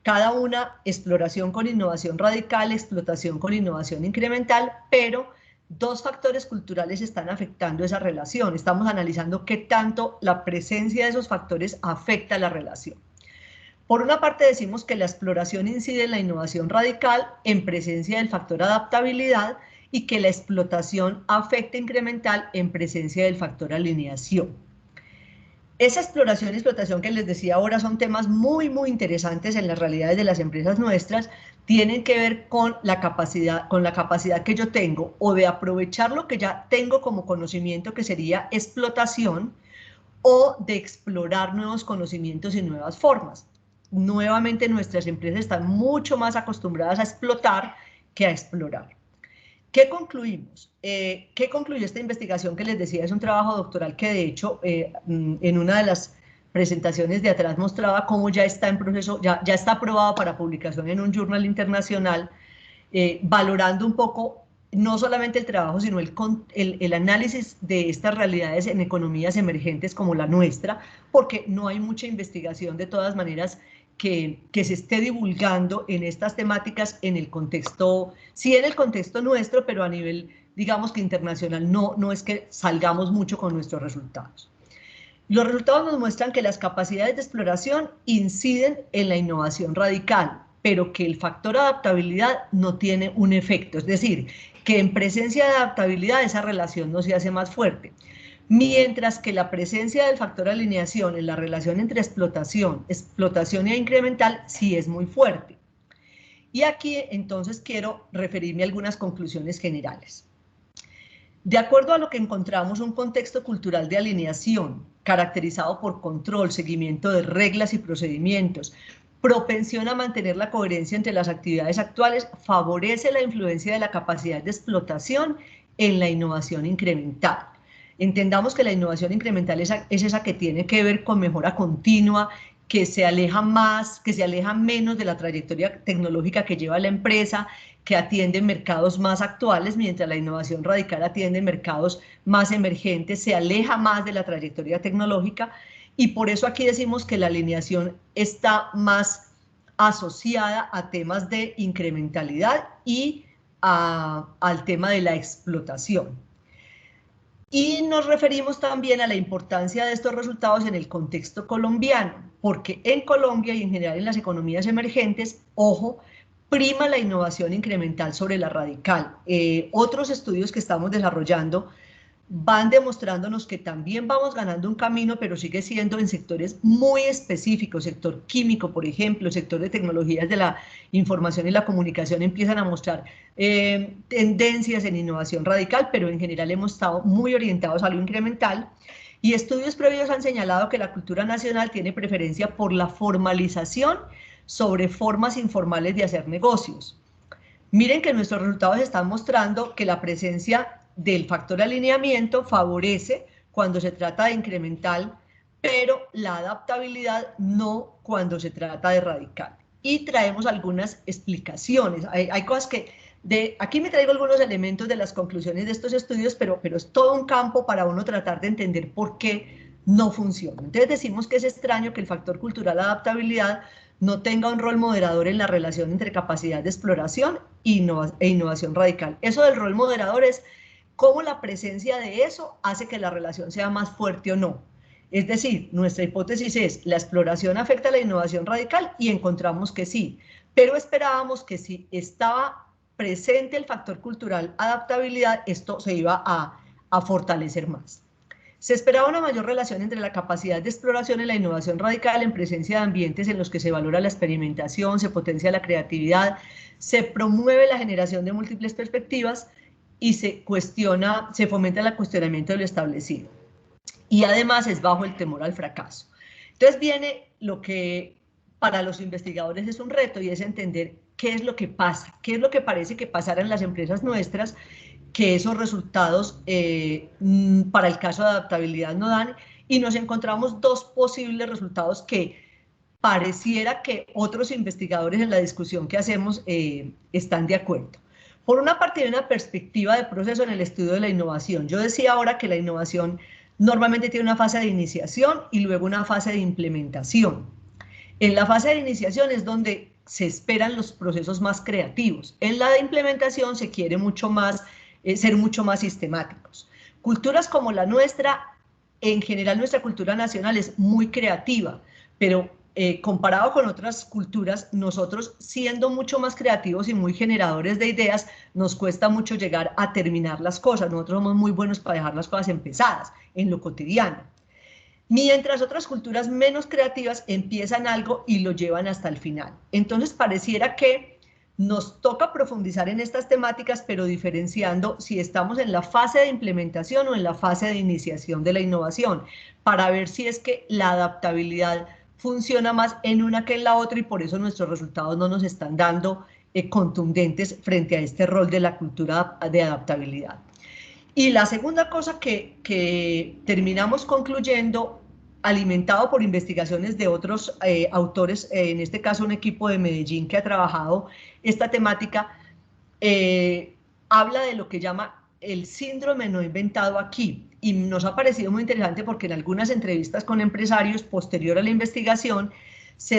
cada una exploración con innovación radical, explotación con innovación incremental, pero dos factores culturales están afectando esa relación. Estamos analizando qué tanto la presencia de esos factores afecta la relación. Por una parte decimos que la exploración incide en la innovación radical en presencia del factor adaptabilidad y que la explotación afecta incremental en presencia del factor alineación. Esa exploración y explotación que les decía ahora son temas muy, muy interesantes en las realidades de las empresas nuestras, tienen que ver con la capacidad que yo tengo o de aprovechar lo que ya tengo como conocimiento, que sería explotación, o de explorar nuevos conocimientos y nuevas formas. Nuevamente, nuestras empresas están mucho más acostumbradas a explotar que a explorar. ¿Qué concluimos? ¿Qué concluyó esta investigación que les decía? Es un trabajo doctoral que de hecho en una de las presentaciones de atrás mostraba cómo ya está en proceso, ya está aprobado para publicación en un journal internacional, valorando un poco no solamente el trabajo, sino el análisis de estas realidades en economías emergentes como la nuestra, porque no hay mucha investigación de todas maneras que se esté divulgando en estas temáticas en el contexto, sí en el contexto nuestro, pero a nivel, digamos que internacional, no es que salgamos mucho con nuestros resultados. Los resultados nos muestran que las capacidades de exploración inciden en la innovación radical, pero que el factor adaptabilidad no tiene un efecto, es decir, que en presencia de adaptabilidad esa relación no se hace más fuerte, mientras que la presencia del factor alineación en la relación entre explotación e incremental sí es muy fuerte. Y aquí entonces quiero referirme a algunas conclusiones generales. De acuerdo a lo que encontramos, un contexto cultural de alineación, caracterizado por control, seguimiento de reglas y procedimientos, propensión a mantener la coherencia entre las actividades actuales, favorece la influencia de la capacidad de explotación en la innovación incremental. Entendamos que la innovación incremental es esa que tiene que ver con mejora continua, que se aleja menos de la trayectoria tecnológica que lleva la empresa, que atiende mercados más actuales, mientras la innovación radical atiende mercados más emergentes, se aleja más de la trayectoria tecnológica, y por eso aquí decimos que la alineación está más asociada a temas de incrementalidad y al tema de la explotación. Y nos referimos también a la importancia de estos resultados en el contexto colombiano, porque en Colombia y en general en las economías emergentes, ojo, prima la innovación incremental sobre la radical. Otros estudios que estamos desarrollando van demostrándonos que también vamos ganando un camino, pero sigue siendo en sectores muy específicos, sector químico, por ejemplo, sector de tecnologías de la información y la comunicación empiezan a mostrar tendencias en innovación radical, pero en general hemos estado muy orientados a lo incremental. Y estudios previos han señalado que la cultura nacional tiene preferencia por la formalización sobre formas informales de hacer negocios. Miren que nuestros resultados están mostrando que la presencia del factor alineamiento favorece cuando se trata de incremental, pero la adaptabilidad no cuando se trata de radical. Y traemos algunas explicaciones. Hay cosas que, aquí me traigo algunos elementos de las conclusiones de estos estudios, pero es todo un campo para uno tratar de entender por qué no funciona. Entonces decimos que es extraño que el factor cultural adaptabilidad no tenga un rol moderador en la relación entre capacidad de exploración e innovación radical. Eso del rol moderador es cómo la presencia de eso hace que la relación sea más fuerte o no. Es decir, nuestra hipótesis es, la exploración afecta a la innovación radical y encontramos que sí, pero esperábamos que si estaba presente el factor cultural adaptabilidad, esto se iba a fortalecer más. Se esperaba una mayor relación entre la capacidad de exploración y la innovación radical en presencia de ambientes en los que se valora la experimentación, se potencia la creatividad, se promueve la generación de múltiples perspectivas y se fomenta el cuestionamiento de lo establecido. Y además es bajo el temor al fracaso. Entonces viene lo que para los investigadores es un reto y es entender qué es lo que pasa, qué es lo que parece que pasará en las empresas nuestras, que esos resultados para el caso de adaptabilidad no dan, y nos encontramos dos posibles resultados que pareciera que otros investigadores en la discusión que hacemos están de acuerdo. Por una parte, hay una perspectiva de proceso en el estudio de la innovación. Yo decía ahora que la innovación normalmente tiene una fase de iniciación y luego una fase de implementación. En la fase de iniciación es donde se esperan los procesos más creativos. En la de implementación se quiere ser mucho más sistemáticos. Culturas como la nuestra, en general nuestra cultura nacional es muy creativa, pero comparado con otras culturas, nosotros siendo mucho más creativos y muy generadores de ideas, nos cuesta mucho llegar a terminar las cosas. Nosotros somos muy buenos para dejar las cosas empezadas en lo cotidiano. Mientras otras culturas menos creativas empiezan algo y lo llevan hasta el final. Entonces pareciera que nos toca profundizar en estas temáticas, pero diferenciando si estamos en la fase de implementación o en la fase de iniciación de la innovación, para ver si es que la adaptabilidad funciona más en una que en la otra y por eso nuestros resultados no nos están dando contundentes frente a este rol de la cultura de adaptabilidad. Y la segunda cosa que terminamos concluyendo, alimentado por investigaciones de otros autores, en este caso un equipo de Medellín que ha trabajado esta temática, habla de lo que llama el síndrome no inventado aquí. Y nos ha parecido muy interesante porque en algunas entrevistas con empresarios posterior a la investigación se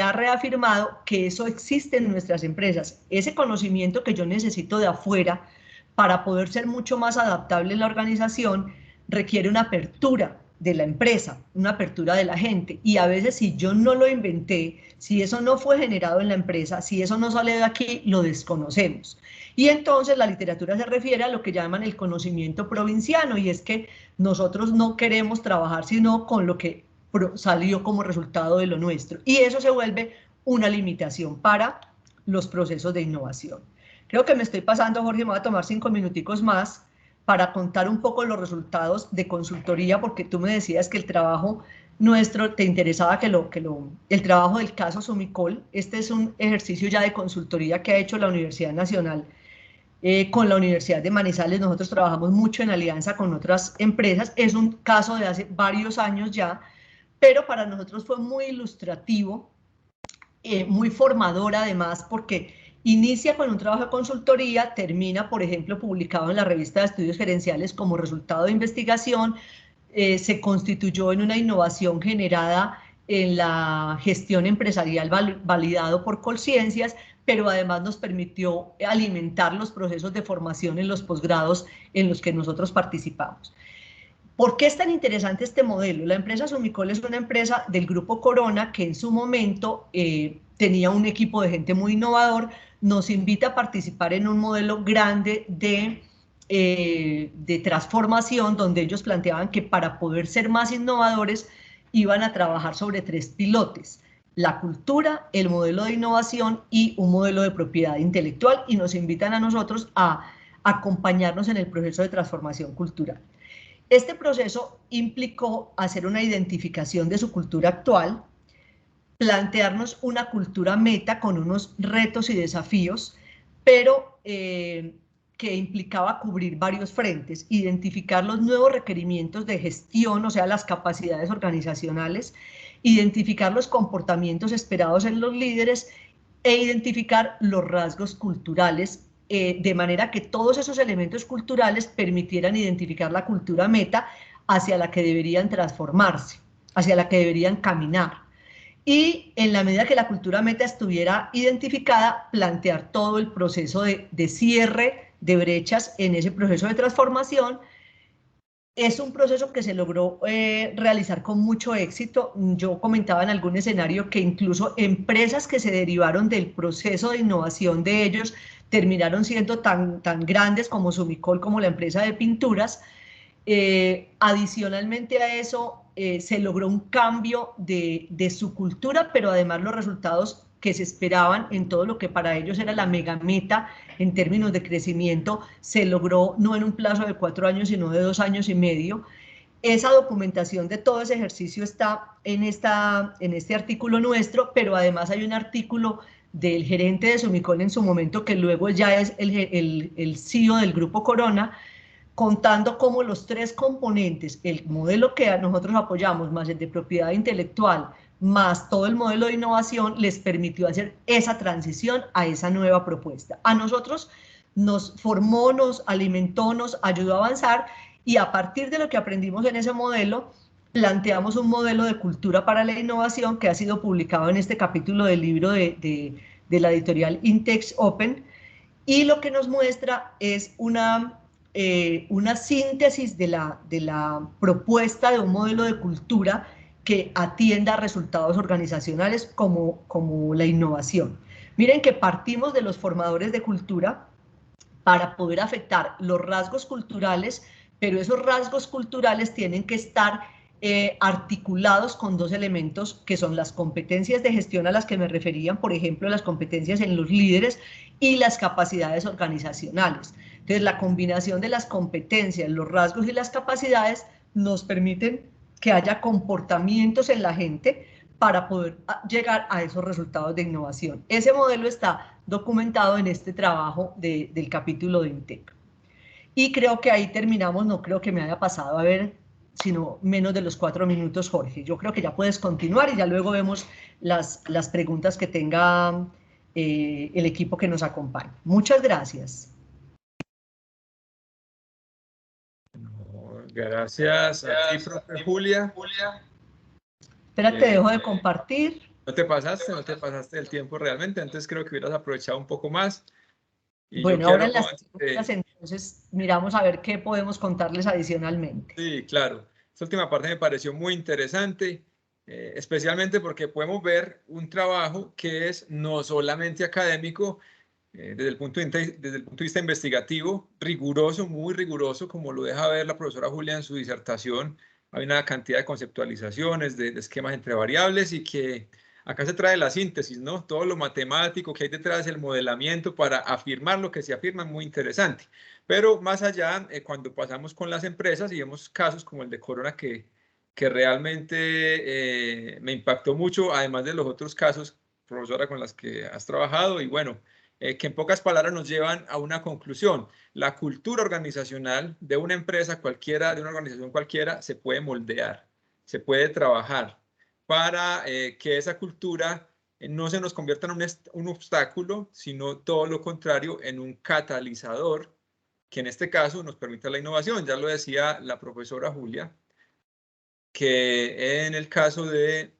ha reafirmado que eso existe en nuestras empresas. Ese conocimiento que yo necesito de afuera para poder ser mucho más adaptable en la organización requiere una apertura de la empresa, una apertura de la gente. Y a veces si yo no lo inventé, si eso no fue generado en la empresa, si eso no sale de aquí, lo desconocemos. Y entonces la literatura se refiere a lo que llaman el conocimiento provinciano, y es que nosotros no queremos trabajar sino con lo que salió como resultado de lo nuestro. Y eso se vuelve una limitación para los procesos de innovación. Creo que me estoy pasando, Jorge, me voy a tomar 5 minuticos más para contar un poco los resultados de consultoría, porque tú me decías que el trabajo nuestro, te interesaba el trabajo del caso Sumicol. Este es un ejercicio ya de consultoría que ha hecho la Universidad Nacional con la Universidad de Manizales. Nosotros trabajamos mucho en alianza con otras empresas. Es un caso de hace varios años ya, pero para nosotros fue muy ilustrativo, muy formador además, porque inicia con un trabajo de consultoría, termina, por ejemplo, publicado en la revista de Estudios Gerenciales como resultado de investigación, se constituyó en una innovación generada en la gestión empresarial validado por Colciencias, pero además nos permitió alimentar los procesos de formación en los posgrados en los que nosotros participamos. ¿Por qué es tan interesante este modelo? La empresa Sumicol es una empresa del Grupo Corona que en su momento tenía un equipo de gente muy innovador, nos invita a participar en un modelo grande de transformación, donde ellos planteaban que para poder ser más innovadores iban a trabajar sobre 3 pilotes: la cultura, el modelo de innovación y un modelo de propiedad intelectual, y nos invitan a nosotros a acompañarnos en el proceso de transformación cultural. Este proceso implicó hacer una identificación de su cultura actual, plantearnos una cultura meta con unos retos y desafíos, pero que implicaba cubrir varios frentes: identificar los nuevos requerimientos de gestión, o sea, las capacidades organizacionales, identificar los comportamientos esperados en los líderes e identificar los rasgos culturales, de manera que todos esos elementos culturales permitieran identificar la cultura meta hacia la que deberían transformarse, hacia la que deberían caminar. Y en la medida que la cultura meta estuviera identificada, plantear todo el proceso de cierre de brechas en ese proceso de transformación. Es un proceso que se logró realizar con mucho éxito. Yo comentaba en algún escenario que incluso empresas que se derivaron del proceso de innovación de ellos terminaron siendo tan grandes como Sumicol, como la empresa de pinturas. Adicionalmente a eso, se logró un cambio de su cultura, pero además los resultados que se esperaban en todo lo que para ellos era la mega meta en términos de crecimiento, se logró no en un plazo de 4 años, sino de 2 años y medio. Esa documentación de todo ese ejercicio está en este artículo nuestro, pero además hay un artículo del gerente de Sumicol en su momento, que luego ya es el CEO del Grupo Corona, contando cómo los 3 componentes, el modelo que nosotros apoyamos, más el de propiedad intelectual, más todo el modelo de innovación, les permitió hacer esa transición a esa nueva propuesta. A nosotros nos formó, nos alimentó, nos ayudó a avanzar, y a partir de lo que aprendimos en ese modelo, planteamos un modelo de cultura para la innovación que ha sido publicado en este capítulo del libro de la editorial Intex Open, y lo que nos muestra es una síntesis de la propuesta de un modelo de cultura que atienda a resultados organizacionales como la innovación. Miren que partimos de los formadores de cultura para poder afectar los rasgos culturales, pero esos rasgos culturales tienen que estar articulados con 2 elementos que son las competencias de gestión a las que me referían, por ejemplo, las competencias en los líderes y las capacidades organizacionales. Entonces, la combinación de las competencias, los rasgos y las capacidades nos permiten que haya comportamientos en la gente para poder llegar a esos resultados de innovación. Ese modelo está documentado en este trabajo del capítulo de INTEC. Y creo que ahí terminamos, no creo que me haya pasado a ver, sino menos de los 4 minutos, Jorge. Yo creo que ya puedes continuar y ya luego vemos las preguntas que tenga el equipo que nos acompaña. Muchas gracias. Gracias a ti, profe Julia. Espérate, dejo de compartir. No te pasaste el tiempo realmente, antes creo que hubieras aprovechado un poco más. Y bueno, ahora en las preguntas, entonces miramos a ver qué podemos contarles adicionalmente. Sí, claro. Esta última parte me pareció muy interesante, especialmente porque podemos ver un trabajo que es no solamente académico, desde el punto de vista investigativo, riguroso, muy riguroso, como lo deja ver la profesora Julia en su disertación. Hay una cantidad de conceptualizaciones, de esquemas entre variables, y que Acá se trae la síntesis, ¿no? Todo lo matemático que hay detrás, el modelamiento para afirmar lo que se afirma, muy interesante. Pero más allá, cuando pasamos con las empresas y vemos casos como el de Corona que realmente me impactó mucho, además de los otros casos, profesora, con las que has trabajado, y bueno, que en pocas palabras nos llevan a una conclusión. La cultura organizacional de una empresa cualquiera, de una organización cualquiera, se puede moldear, se puede trabajar para que esa cultura no se nos convierta en un obstáculo, sino todo lo contrario, en un catalizador, que en este caso nos permite la innovación. Ya lo decía la profesora Julia, que en el caso de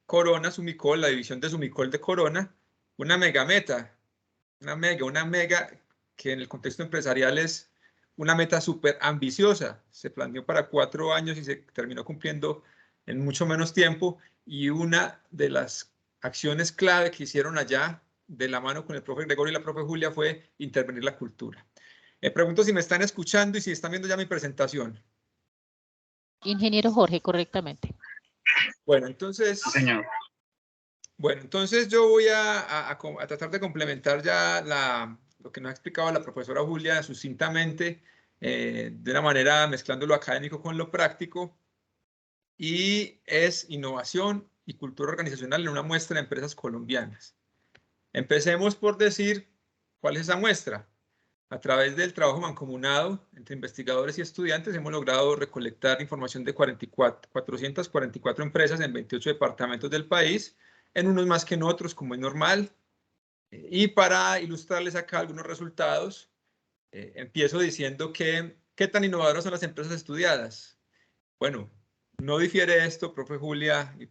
Corona, Sumicol, la división de Sumicol de Corona, una mega meta, una mega que en el contexto empresarial es una meta súper ambiciosa. Se planeó para 4 años y se terminó cumpliendo en mucho menos tiempo. Y una de las acciones clave que hicieron allá, de la mano con el profe Gregorio y la profe Julia, fue intervenir la cultura. Pregunto si me están escuchando y si están viendo ya mi presentación. Ingeniero Jorge, correctamente. Bueno, entonces... Señor. Bueno, entonces yo voy a tratar de complementar ya lo que nos ha explicado la profesora Julia sucintamente, de una manera mezclando lo académico con lo práctico, y es innovación y cultura organizacional en una muestra de empresas colombianas. Empecemos por decir cuál es esa muestra. A través del trabajo mancomunado entre investigadores y estudiantes hemos logrado recolectar información de 444 empresas en 28 departamentos del país, en unos más que en otros, como es normal. Y para ilustrarles acá algunos resultados, empiezo diciendo que ¿qué tan innovadoras son las empresas estudiadas? Bueno, no difiere esto, profe Julia, y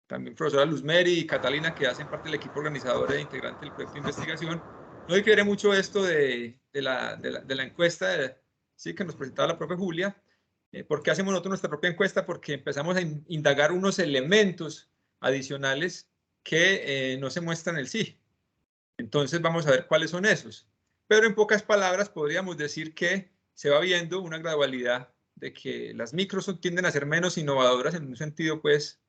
también profesora Luzmeri y Catalina, que hacen parte del equipo organizador e integrante del proyecto de investigación. No difiere mucho esto de la encuesta sí, que nos presentaba la profe Julia. ¿Por qué hacemos nosotros nuestra propia encuesta? Porque empezamos a indagar unos elementos adicionales que no se muestran en el sí. Entonces vamos a ver cuáles son esos. Pero en pocas palabras podríamos decir que se va viendo una gradualidad de que las micros tienden a ser menos innovadoras en un sentido pues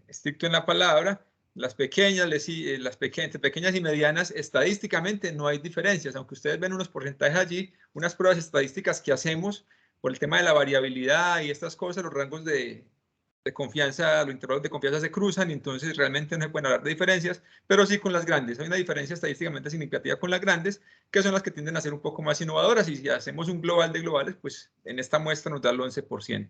estricto en la palabra. Las pequeñas y medianas, estadísticamente no hay diferencias, aunque ustedes ven unos porcentajes allí, unas pruebas estadísticas que hacemos por el tema de la variabilidad y estas cosas, los rangos de confianza, los intervalos de confianza se cruzan y entonces realmente no se pueden hablar de diferencias, pero sí con las grandes. Hay una diferencia estadísticamente significativa con las grandes, que son las que tienden a ser un poco más innovadoras, y si hacemos un global de globales, pues en esta muestra nos da el 11%.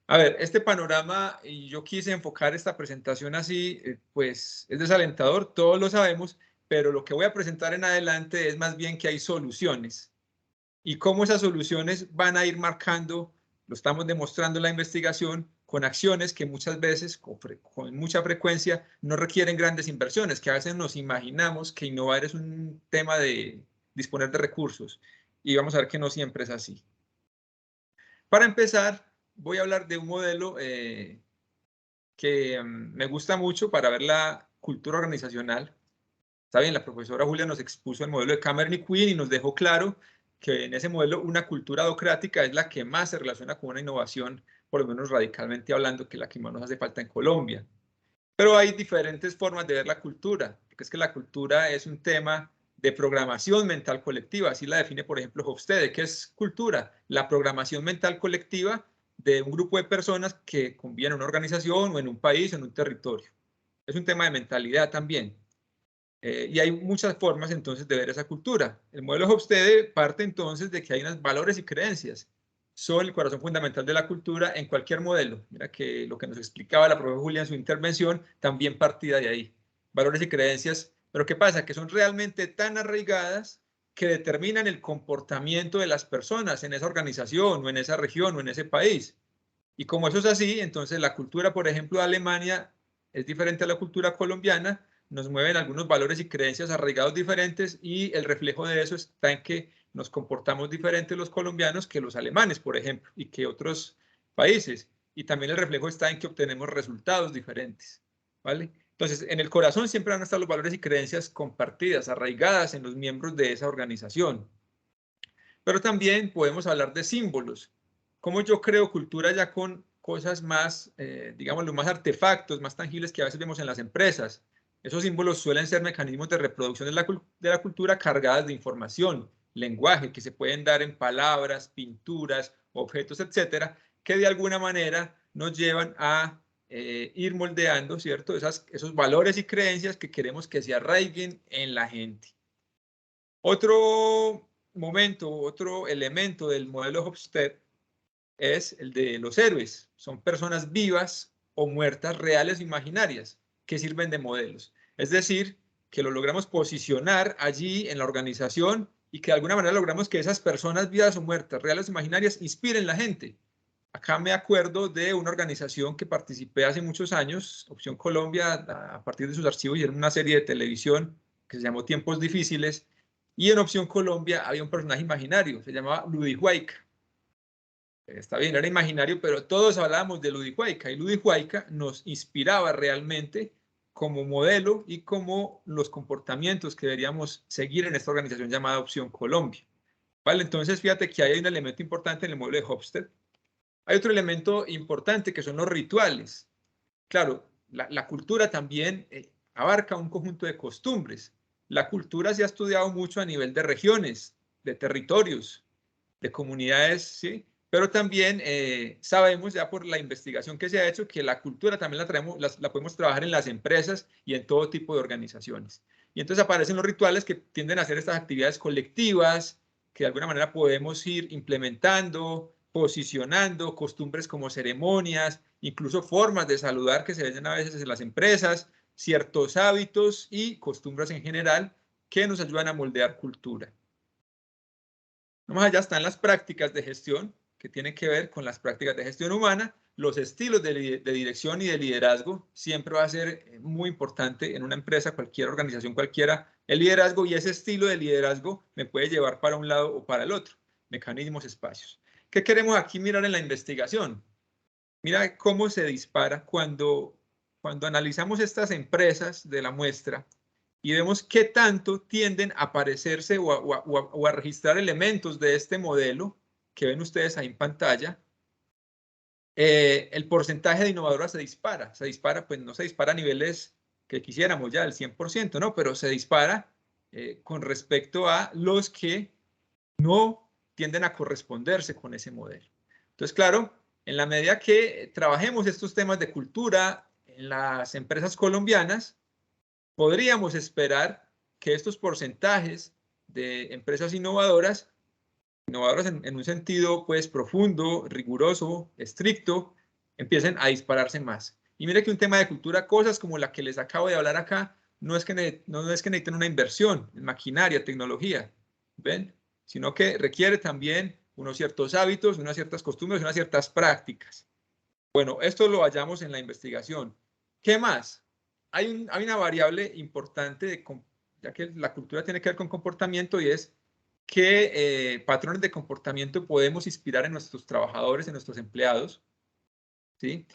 A ver, este panorama, y yo quise enfocar esta presentación así, pues es desalentador, todos lo sabemos, pero lo que voy a presentar en adelante es más bien que hay soluciones. Y cómo esas soluciones van a ir marcando, lo estamos demostrando en la investigación, con acciones que muchas veces, con mucha frecuencia, no requieren grandes inversiones, que a veces nos imaginamos que innovar es un tema de disponer de recursos. Y vamos a ver que no siempre es así. Para empezar, voy a hablar de un modelo que me gusta mucho para ver la cultura organizacional. Está bien, la profesora Julia nos expuso el modelo de Cameron y Quinn y nos dejó claro que en ese modelo una cultura docrática es la que más se relaciona con una innovación, por lo menos radicalmente hablando, que es la que más nos hace falta en Colombia. Pero hay diferentes formas de ver la cultura, porque es que la cultura es un tema de programación mental colectiva, así la define, por ejemplo, Hofstede. ¿Qué es cultura? La programación mental colectiva de un grupo de personas que conviven en una organización o en un país o en un territorio. Es un tema de mentalidad también. Y hay muchas formas entonces de ver esa cultura. El modelo Hofstede parte entonces de que hay unos valores y creencias. Son el corazón fundamental de la cultura en cualquier modelo. Mira que lo que nos explicaba la profesora Julia en su intervención también partía de ahí. Valores y creencias. Pero ¿qué pasa? Que son realmente tan arraigadas que determinan el comportamiento de las personas en esa organización o en esa región o en ese país. Y como eso es así, entonces la cultura, por ejemplo, de Alemania es diferente a la cultura colombiana, nos mueven algunos valores y creencias arraigados diferentes y el reflejo de eso está en que nos comportamos diferentes los colombianos que los alemanes, por ejemplo, y que otros países. Y también el reflejo está en que obtenemos resultados diferentes, ¿vale? Entonces, en el corazón siempre van a estar los valores y creencias compartidas, arraigadas en los miembros de esa organización. Pero también podemos hablar de símbolos. ¿Cómo yo creo cultura ya con cosas más, digamos, más artefactos, más tangibles que a veces vemos en las empresas. Esos símbolos suelen ser mecanismos de reproducción de la cultura cargadas de información, lenguaje, que se pueden dar en palabras, pinturas, objetos, etcétera, que de alguna manera nos llevan a ir moldeando, ¿cierto? Esos valores y creencias que queremos que se arraiguen en la gente. Otro momento, otro elemento del modelo Hofstede es el de los héroes. Son personas vivas o muertas, reales o imaginarias, que sirven de modelos. Es decir, que lo logramos posicionar allí en la organización y que de alguna manera logramos que esas personas vivas o muertas, reales o imaginarias, inspiren a la gente. Acá me acuerdo de una organización que participé hace muchos años, Opción Colombia, a partir de sus archivos, hicieron una serie de televisión que se llamó Tiempos Difíciles, y en Opción Colombia había un personaje imaginario, se llamaba Ludihuayca. Está bien, era imaginario, pero todos hablábamos de Ludihuayca, y Ludihuayca nos inspiraba realmente como modelo y como los comportamientos que deberíamos seguir en esta organización llamada Opción Colombia. Vale, entonces fíjate que hay un elemento importante en el modelo de Hofstede. Hay otro elemento importante que son los rituales. Claro, la cultura también abarca un conjunto de costumbres. La cultura se ha estudiado mucho a nivel de regiones, de territorios, de comunidades, ¿sí? Pero también sabemos ya por la investigación que se ha hecho que la cultura también la podemos trabajar en las empresas y en todo tipo de organizaciones. Y entonces aparecen los rituales que tienden a hacer estas actividades colectivas, que de alguna manera podemos ir implementando, posicionando, costumbres como ceremonias, incluso formas de saludar que se ven a veces en las empresas, ciertos hábitos y costumbres en general que nos ayudan a moldear cultura. Más allá están las prácticas de gestión, que tienen que ver con las prácticas de gestión humana, los estilos de dirección y de liderazgo. Siempre va a ser muy importante en una empresa, cualquier organización, cualquiera, el liderazgo, y ese estilo de liderazgo me puede llevar para un lado o para el otro. Mecanismos, espacios. ¿Qué queremos aquí mirar en la investigación? Mira cómo se dispara cuando analizamos estas empresas de la muestra y vemos qué tanto tienden a parecerse o a registrar elementos de este modelo que ven ustedes ahí en pantalla. El porcentaje de innovadoras se dispara, pues no se dispara a niveles que quisiéramos ya, el 100%, ¿no? Pero se dispara con respecto a los que no tienden a corresponderse con ese modelo. Entonces, claro, en la medida que trabajemos estos temas de cultura en las empresas colombianas, podríamos esperar que estos porcentajes de empresas innovadoras en un sentido pues profundo, riguroso, estricto, empiecen a dispararse más. Y mire que un tema de cultura, cosas como la que les acabo de hablar acá, no es que necesiten una inversión en maquinaria, tecnología, ¿ven? Sino que requiere también unos ciertos hábitos, unas ciertas costumbres, unas ciertas prácticas. Bueno, esto lo hallamos en la investigación. ¿Qué más? Hay una variable importante, ya que la cultura tiene que ver con comportamiento, y es qué patrones de comportamiento podemos inspirar en nuestros trabajadores, en nuestros empleados, ¿sí?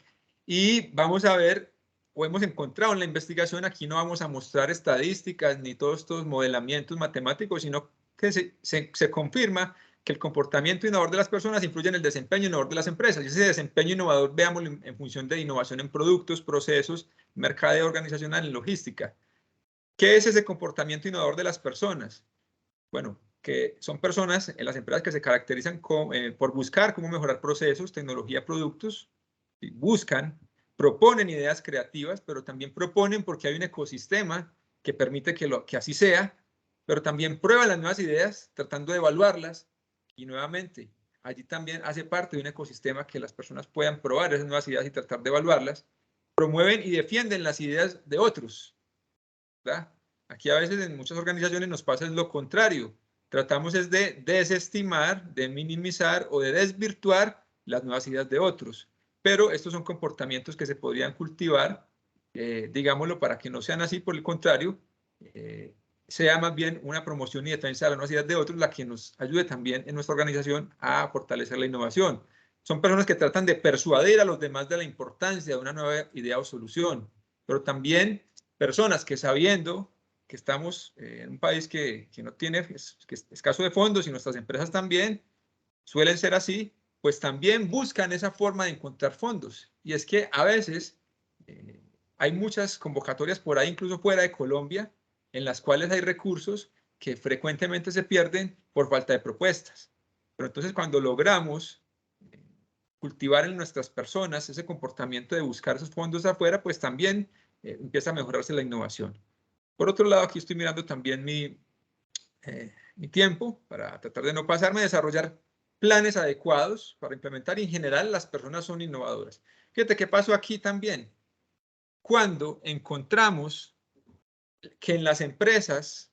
Y vamos a ver, o hemos encontrado en la investigación, aquí no vamos a mostrar estadísticas ni todos estos modelamientos matemáticos, sino que se confirma que el comportamiento innovador de las personas influye en el desempeño innovador de las empresas. Y ese desempeño innovador, veámoslo en función de innovación en productos, procesos, mercadeo organizacional y logística. ¿Qué es ese comportamiento innovador de las personas? Bueno, que son personas en las empresas que se caracterizan por buscar cómo mejorar procesos, tecnología, productos, buscan, proponen ideas creativas, pero también proponen porque hay un ecosistema que permite que así sea, pero también prueban las nuevas ideas tratando de evaluarlas, y nuevamente allí también hace parte de un ecosistema que las personas puedan probar esas nuevas ideas y tratar de evaluarlas. Promueven y defienden las ideas de otros, ¿verdad? Aquí a veces en muchas organizaciones nos pasa lo contrario. Tratamos es de desestimar, de minimizar o de desvirtuar las nuevas ideas de otros. Pero estos son comportamientos que se podrían cultivar, digámoslo, para que no sean así. Por el contrario, sea más bien una promoción y defensa de las nuevas ideas de otros la que nos ayude también en nuestra organización a fortalecer la innovación. Son personas que tratan de persuadir a los demás de la importancia de una nueva idea o solución, pero también personas que, sabiendo que estamos en un país que no tiene, que es escaso de fondos, y nuestras empresas también suelen ser así, pues también buscan esa forma de encontrar fondos. Y es que a veces hay muchas convocatorias por ahí, incluso fuera de Colombia, en las cuales hay recursos que frecuentemente se pierden por falta de propuestas. Pero entonces cuando logramos cultivar en nuestras personas ese comportamiento de buscar esos fondos afuera, pues también empieza a mejorarse la innovación. Por otro lado, aquí estoy mirando también mi tiempo para tratar de no pasarme, desarrollar planes adecuados para implementar, y en general las personas son innovadoras. Fíjate qué pasó aquí también. Cuando encontramos que en las empresas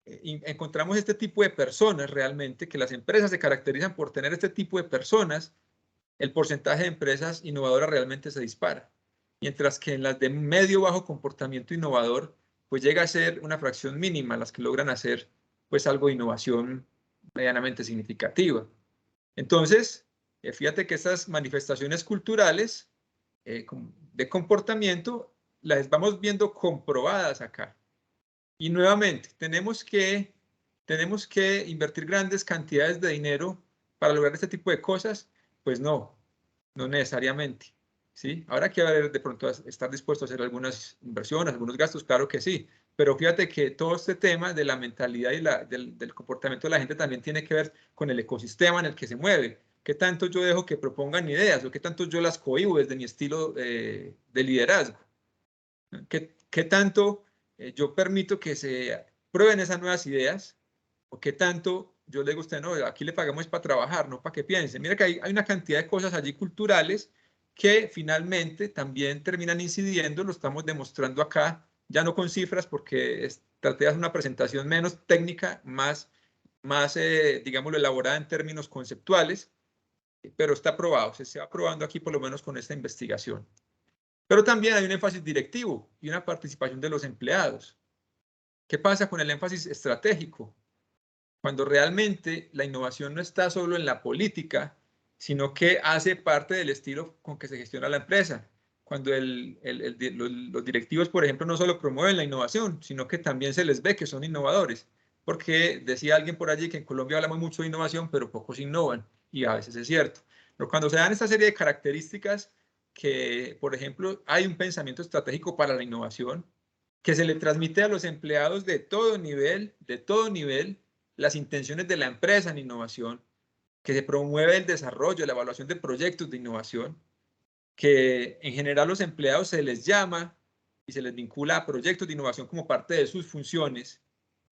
encontramos este tipo de personas realmente, que las empresas se caracterizan por tener este tipo de personas, el porcentaje de empresas innovadoras realmente se dispara. Mientras que en las de medio bajo comportamiento innovador, pues llega a ser una fracción mínima las que logran hacer pues algo de innovación medianamente significativa. Entonces, fíjate que estas manifestaciones culturales de comportamiento las vamos viendo comprobadas acá. Y nuevamente, tenemos que invertir grandes cantidades de dinero para lograr este tipo de cosas. Pues no necesariamente, ¿sí? Habrá que ver, de pronto estar dispuesto a hacer algunas inversiones, algunos gastos, claro que sí, pero fíjate que todo este tema de la mentalidad y del comportamiento de la gente también tiene que ver con el ecosistema en el que se mueve. ¿Qué tanto yo dejo que propongan ideas o qué tanto yo las cohíbo desde mi estilo de liderazgo? ¿Qué tanto yo permito que se prueben esas nuevas ideas? ¿O qué tanto yo le digo a usted, no, aquí le pagamos para trabajar, no para que piense? Mira que hay una cantidad de cosas allí culturales que finalmente también terminan incidiendo, lo estamos demostrando acá, ya no con cifras, porque traté de hacer una presentación menos técnica, más digámoslo, elaborada en términos conceptuales, pero está probado, se va probando aquí por lo menos con esta investigación. Pero también hay un énfasis directivo y una participación de los empleados. ¿Qué pasa con el énfasis estratégico? Cuando realmente la innovación no está solo en la política, sino que hace parte del estilo con que se gestiona la empresa. Cuando los directivos, por ejemplo, no solo promueven la innovación, sino que también se les ve que son innovadores. Porque decía alguien por allí que en Colombia hablamos mucho de innovación, pero pocos innovan, y a veces es cierto. Pero cuando se dan esta serie de características, que, por ejemplo, hay un pensamiento estratégico para la innovación, que se le transmite a los empleados de todo nivel, las intenciones de la empresa en innovación, que se promueve el desarrollo, la evaluación de proyectos de innovación, que en general los empleados se les llama y se les vincula a proyectos de innovación como parte de sus funciones,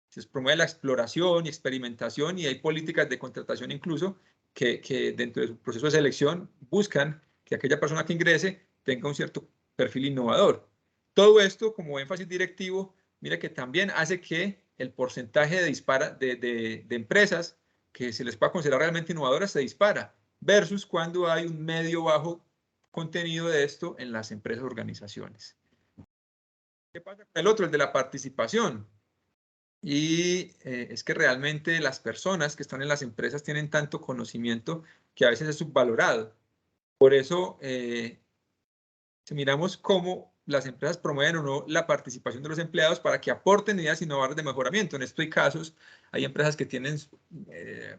se promueve la exploración y experimentación, y hay políticas de contratación incluso que dentro de su proceso de selección buscan que aquella persona que ingrese tenga un cierto perfil innovador. Todo esto como énfasis directivo, mira que también hace que el porcentaje de empresas que se les pueda considerar realmente innovadoras se dispara, versus cuando hay un medio bajo contenido de esto en las empresas o organizaciones. ¿Qué pasa con el otro, el de la participación? Y es que realmente las personas que están en las empresas tienen tanto conocimiento que a veces es subvalorado. Por eso, si miramos cómo las empresas promueven o no la participación de los empleados para que aporten ideas innovadoras de mejoramiento. En estos casos, hay empresas que tienen,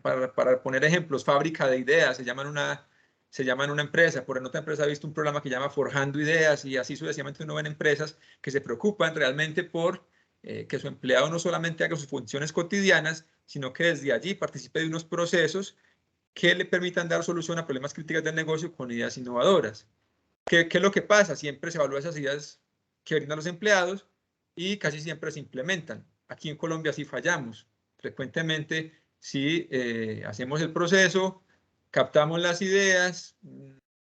para poner ejemplos, fábrica de ideas, se llaman una empresa. Por en otra empresa he visto un programa que llama Forjando Ideas, y así sucesivamente uno ve en empresas que se preocupan realmente por que su empleado no solamente haga sus funciones cotidianas, sino que desde allí participe de unos procesos que le permitan dar solución a problemas críticos del negocio con ideas innovadoras. ¿Qué es lo que pasa? Siempre se evalúan esas ideas que brindan los empleados y casi siempre se implementan. Aquí en Colombia sí fallamos. Frecuentemente sí hacemos el proceso, captamos las ideas,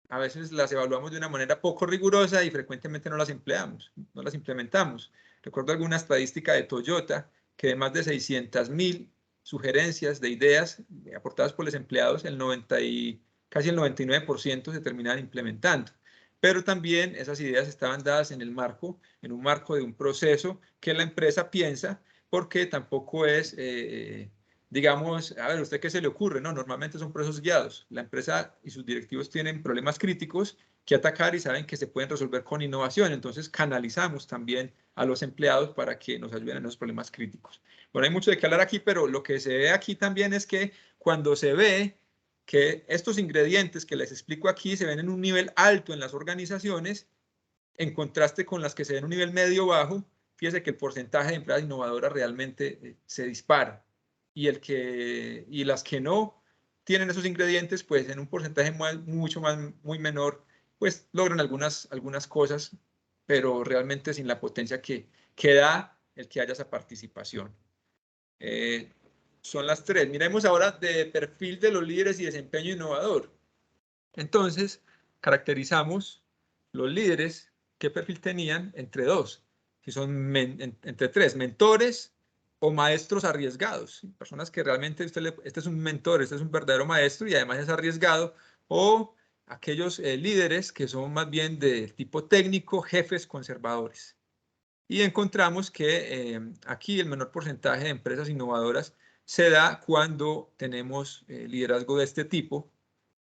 a veces las evaluamos de una manera poco rigurosa y frecuentemente no las empleamos, no las implementamos. Recuerdo alguna estadística de Toyota que de más de 600.000 sugerencias de ideas aportadas por los empleados, casi el 99% se terminaban implementando. Pero también esas ideas estaban dadas en un marco de un proceso que la empresa piensa, porque tampoco es, digamos, a ver, ¿usted qué se le ocurre? No, normalmente son procesos guiados. La empresa y sus directivos tienen problemas críticos que atacar y saben que se pueden resolver con innovación. Entonces canalizamos también a los empleados para que nos ayuden en esos problemas críticos. Bueno, hay mucho de qué hablar aquí, pero lo que se ve aquí también es que cuando se ve que estos ingredientes que les explico aquí se ven en un nivel alto en las organizaciones, en contraste con las que se ven en un nivel medio-bajo. Fíjese que el porcentaje de empresas innovadoras realmente se dispara, y las que no tienen esos ingredientes, pues en un porcentaje muy menor, pues logran algunas cosas, pero realmente sin la potencia que da el que haya esa participación. Son las tres. Miremos ahora de perfil de los líderes y desempeño innovador. Entonces, caracterizamos los líderes, qué perfil tenían entre dos, si son entre tres, mentores o maestros arriesgados, personas que realmente este es un mentor, este es un verdadero maestro y además es arriesgado, o aquellos líderes que son más bien de tipo técnico, jefes conservadores. Y encontramos que aquí el menor porcentaje de empresas innovadoras se da cuando tenemos liderazgo de este tipo.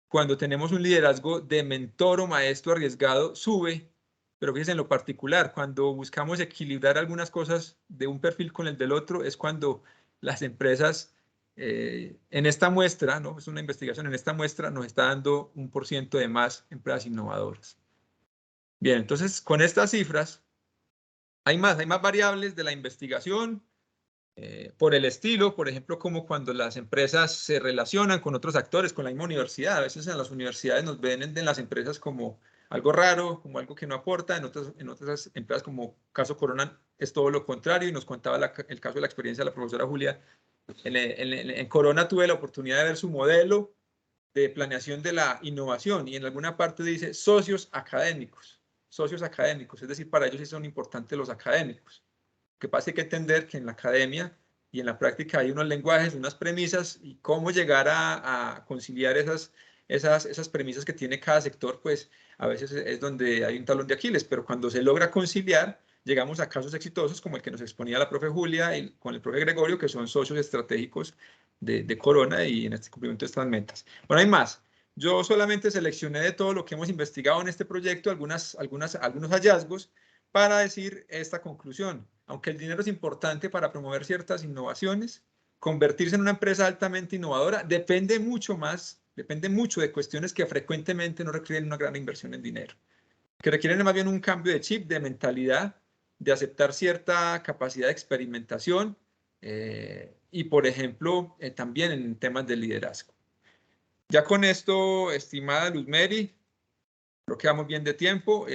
Cuando tenemos un liderazgo de mentor o maestro arriesgado, sube, pero fíjense en lo particular, cuando buscamos equilibrar algunas cosas de un perfil con el del otro, es cuando las empresas, en esta muestra, ¿no? Es una investigación, en esta muestra nos está dando 1% de más empresas innovadoras. Bien, entonces con estas cifras, hay más variables de la investigación, por el estilo, por ejemplo, como cuando las empresas se relacionan con otros actores, con la misma universidad. A veces en las universidades nos ven en las empresas como algo raro, como algo que no aporta. En otras empresas, como caso Corona, es todo lo contrario. Y nos contaba el caso de la experiencia de la profesora Julia. En Corona tuve la oportunidad de ver su modelo de planeación de la innovación, y en alguna parte dice socios académicos, es decir, para ellos sí son importantes los académicos. Lo que pasa es que hay que entender que en la academia y en la práctica hay unos lenguajes, unas premisas, y cómo llegar a conciliar esas premisas que tiene cada sector, pues a veces es donde hay un talón de Aquiles, pero cuando se logra conciliar, llegamos a casos exitosos como el que nos exponía la profe Julia y con el profe Gregorio, que son socios estratégicos de Corona y en este cumplimiento de estas metas. Bueno, hay más. Yo solamente seleccioné de todo lo que hemos investigado en este proyecto algunos hallazgos para decir esta conclusión. Aunque el dinero es importante para promover ciertas innovaciones, convertirse en una empresa altamente innovadora depende mucho de cuestiones que frecuentemente no requieren una gran inversión en dinero, que requieren más bien un cambio de chip, de mentalidad, de aceptar cierta capacidad de experimentación, y, por ejemplo, también en temas de liderazgo. Ya con esto, estimada Luz Mary, creo que vamos bien de tiempo.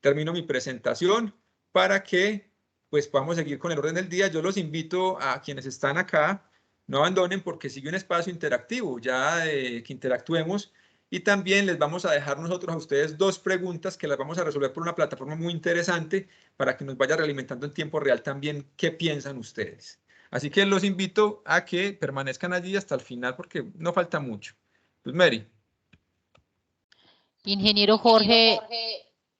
Termino mi presentación para que pues podamos seguir con el orden del día. Yo los invito a quienes están acá, no abandonen, porque sigue un espacio interactivo ya que interactuemos, y también les vamos a dejar nosotros a ustedes 2 preguntas que las vamos a resolver por una plataforma muy interesante para que nos vaya realimentando en tiempo real también qué piensan ustedes. Así que los invito a que permanezcan allí hasta el final porque no falta mucho. Pues Mary. Ingeniero Jorge,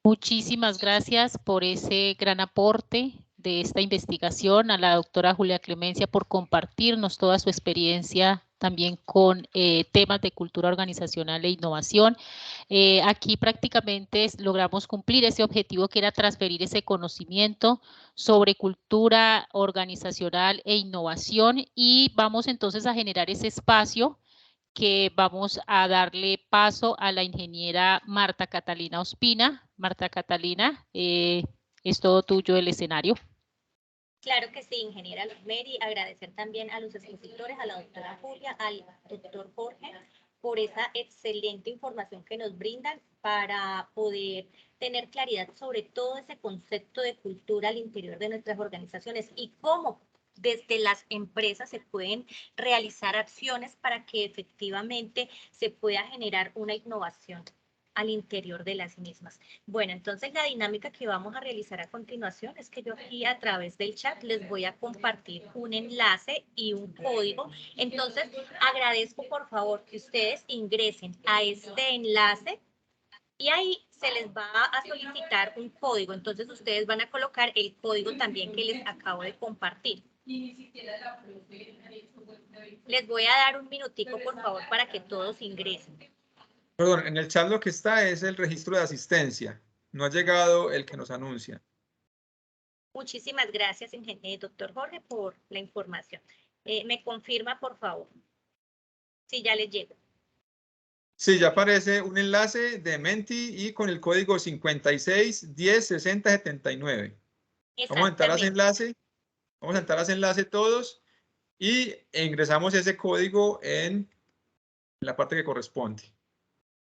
muchísimas gracias por ese gran aporte de esta investigación, a la doctora Julia Clemencia por compartirnos toda su experiencia también con temas de cultura organizacional e innovación. Aquí prácticamente logramos cumplir ese objetivo, que era transferir ese conocimiento sobre cultura organizacional e innovación, y vamos entonces a generar ese espacio que vamos a darle paso a la ingeniera Marta Catalina Ospina. Marta Catalina, es todo tuyo el escenario. Claro que sí, ingeniera Luz Mary. Agradecer también a los expositores, a la doctora Julia, al doctor Jorge, por esa excelente información que nos brindan para poder tener claridad sobre todo ese concepto de cultura al interior de nuestras organizaciones y cómo desde las empresas se pueden realizar acciones para que efectivamente se pueda generar una innovación al interior de las mismas. Bueno, entonces la dinámica que vamos a realizar a continuación es que yo aquí a través del chat les voy a compartir un enlace y un código. Entonces agradezco por favor que ustedes ingresen a este enlace y ahí se les va a solicitar un código. Entonces ustedes van a colocar el código también que les acabo de compartir. Les voy a dar un minutico por favor para que todos ingresen. Perdón, en el chat lo que está es el registro de asistencia. No ha llegado el que nos anuncia. Muchísimas gracias, doctor Jorge, por la información. ¿Me confirma, por favor? Sí, ya les llegó. Sí, ya aparece un enlace de Menti y con el código 56106079. Vamos a entrar a ese enlace. Vamos a entrar a ese enlace todos y ingresamos ese código en la parte que corresponde.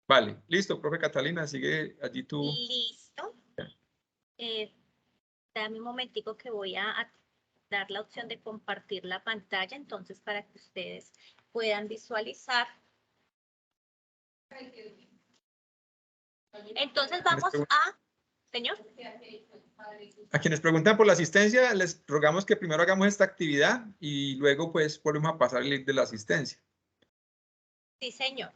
Vale, listo, profe Catalina, sigue allí tú. Listo. Dame un momentico que voy a dar la opción de compartir la pantalla, entonces para que ustedes puedan visualizar. Entonces vamos a... Señor. A quienes preguntan por la asistencia, les rogamos que primero hagamos esta actividad y luego pues volvemos a pasar el link de la asistencia. Sí, señor.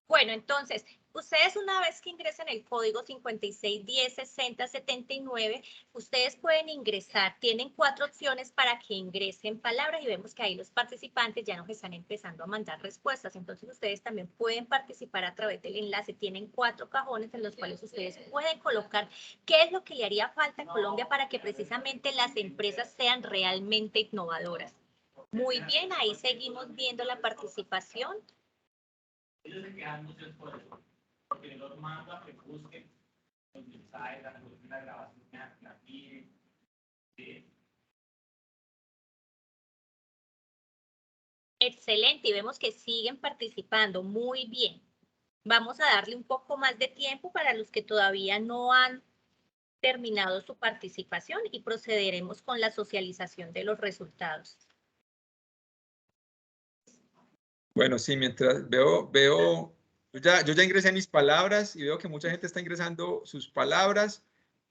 Bueno, entonces, ustedes una vez que ingresen el código 56106079, ustedes pueden ingresar, tienen 4 opciones para que ingresen palabras y vemos que ahí los participantes ya nos están empezando a mandar respuestas. Entonces, ustedes también pueden participar a través del enlace. Tienen 4 cajones en los cuales ustedes pueden colocar qué es lo que le haría falta en Colombia para que precisamente las empresas sean realmente innovadoras. Muy bien, ahí seguimos viendo la participación. Ellos se quedan mucho por eso, porque yo los mando a que busquen los mensajes, la grabación, la miren. Excelente, y vemos que siguen participando. Muy bien. Vamos a darle un poco más de tiempo para los que todavía no han terminado su participación y procederemos con la socialización de los resultados. Bueno, sí, mientras veo, yo ya ingresé mis palabras y veo que mucha gente está ingresando sus palabras.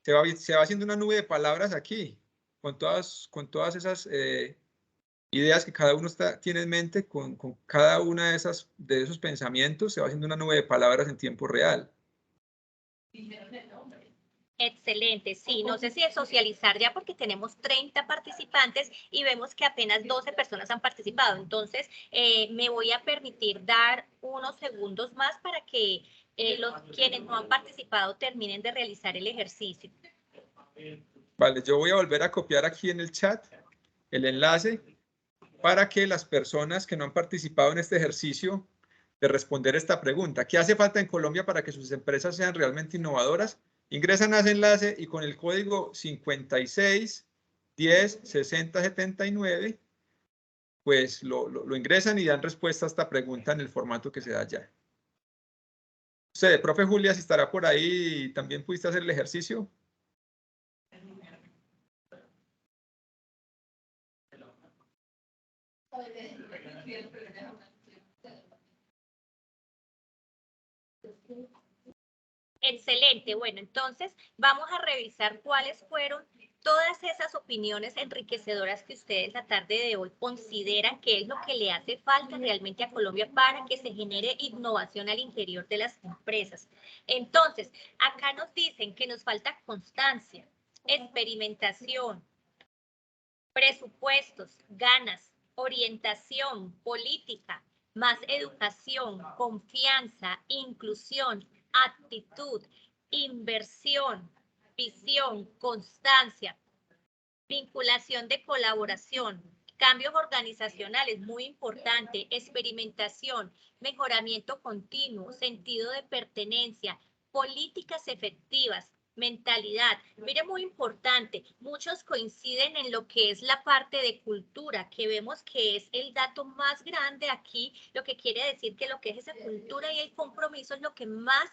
Se va haciendo una nube de palabras aquí, con todas esas ideas que cada uno tiene en mente, con cada una de esos pensamientos, se va haciendo una nube de palabras en tiempo real. Excelente, sí, no sé si es socializar ya porque tenemos 30 participantes y vemos que apenas 12 personas han participado. Entonces, me voy a permitir dar unos segundos más para que quienes no han participado terminen de realizar el ejercicio. Vale, yo voy a volver a copiar aquí en el chat el enlace para que las personas que no han participado en este ejercicio de responder esta pregunta, ¿qué hace falta en Colombia para que sus empresas sean realmente innovadoras? Ingresan a ese enlace y con el código 56106079, pues lo ingresan y dan respuesta a esta pregunta en el formato que se da allá. Usted, profe Julia, si estará por ahí, ¿también pudiste hacer el ejercicio? Excelente, bueno, entonces vamos a revisar cuáles fueron todas esas opiniones enriquecedoras que ustedes la tarde de hoy consideran que es lo que le hace falta realmente a Colombia para que se genere innovación al interior de las empresas. Entonces, acá nos dicen que nos falta constancia, experimentación, presupuestos, ganas, orientación, política, más educación, confianza, inclusión, actitud, inversión, visión, constancia, vinculación de colaboración, cambios organizacionales, muy importante, experimentación, mejoramiento continuo, sentido de pertenencia, políticas efectivas, mentalidad. Mire, muy importante, muchos coinciden en lo que es la parte de cultura, que vemos que es el dato más grande aquí, lo que quiere decir que lo que es esa cultura y el compromiso es lo que más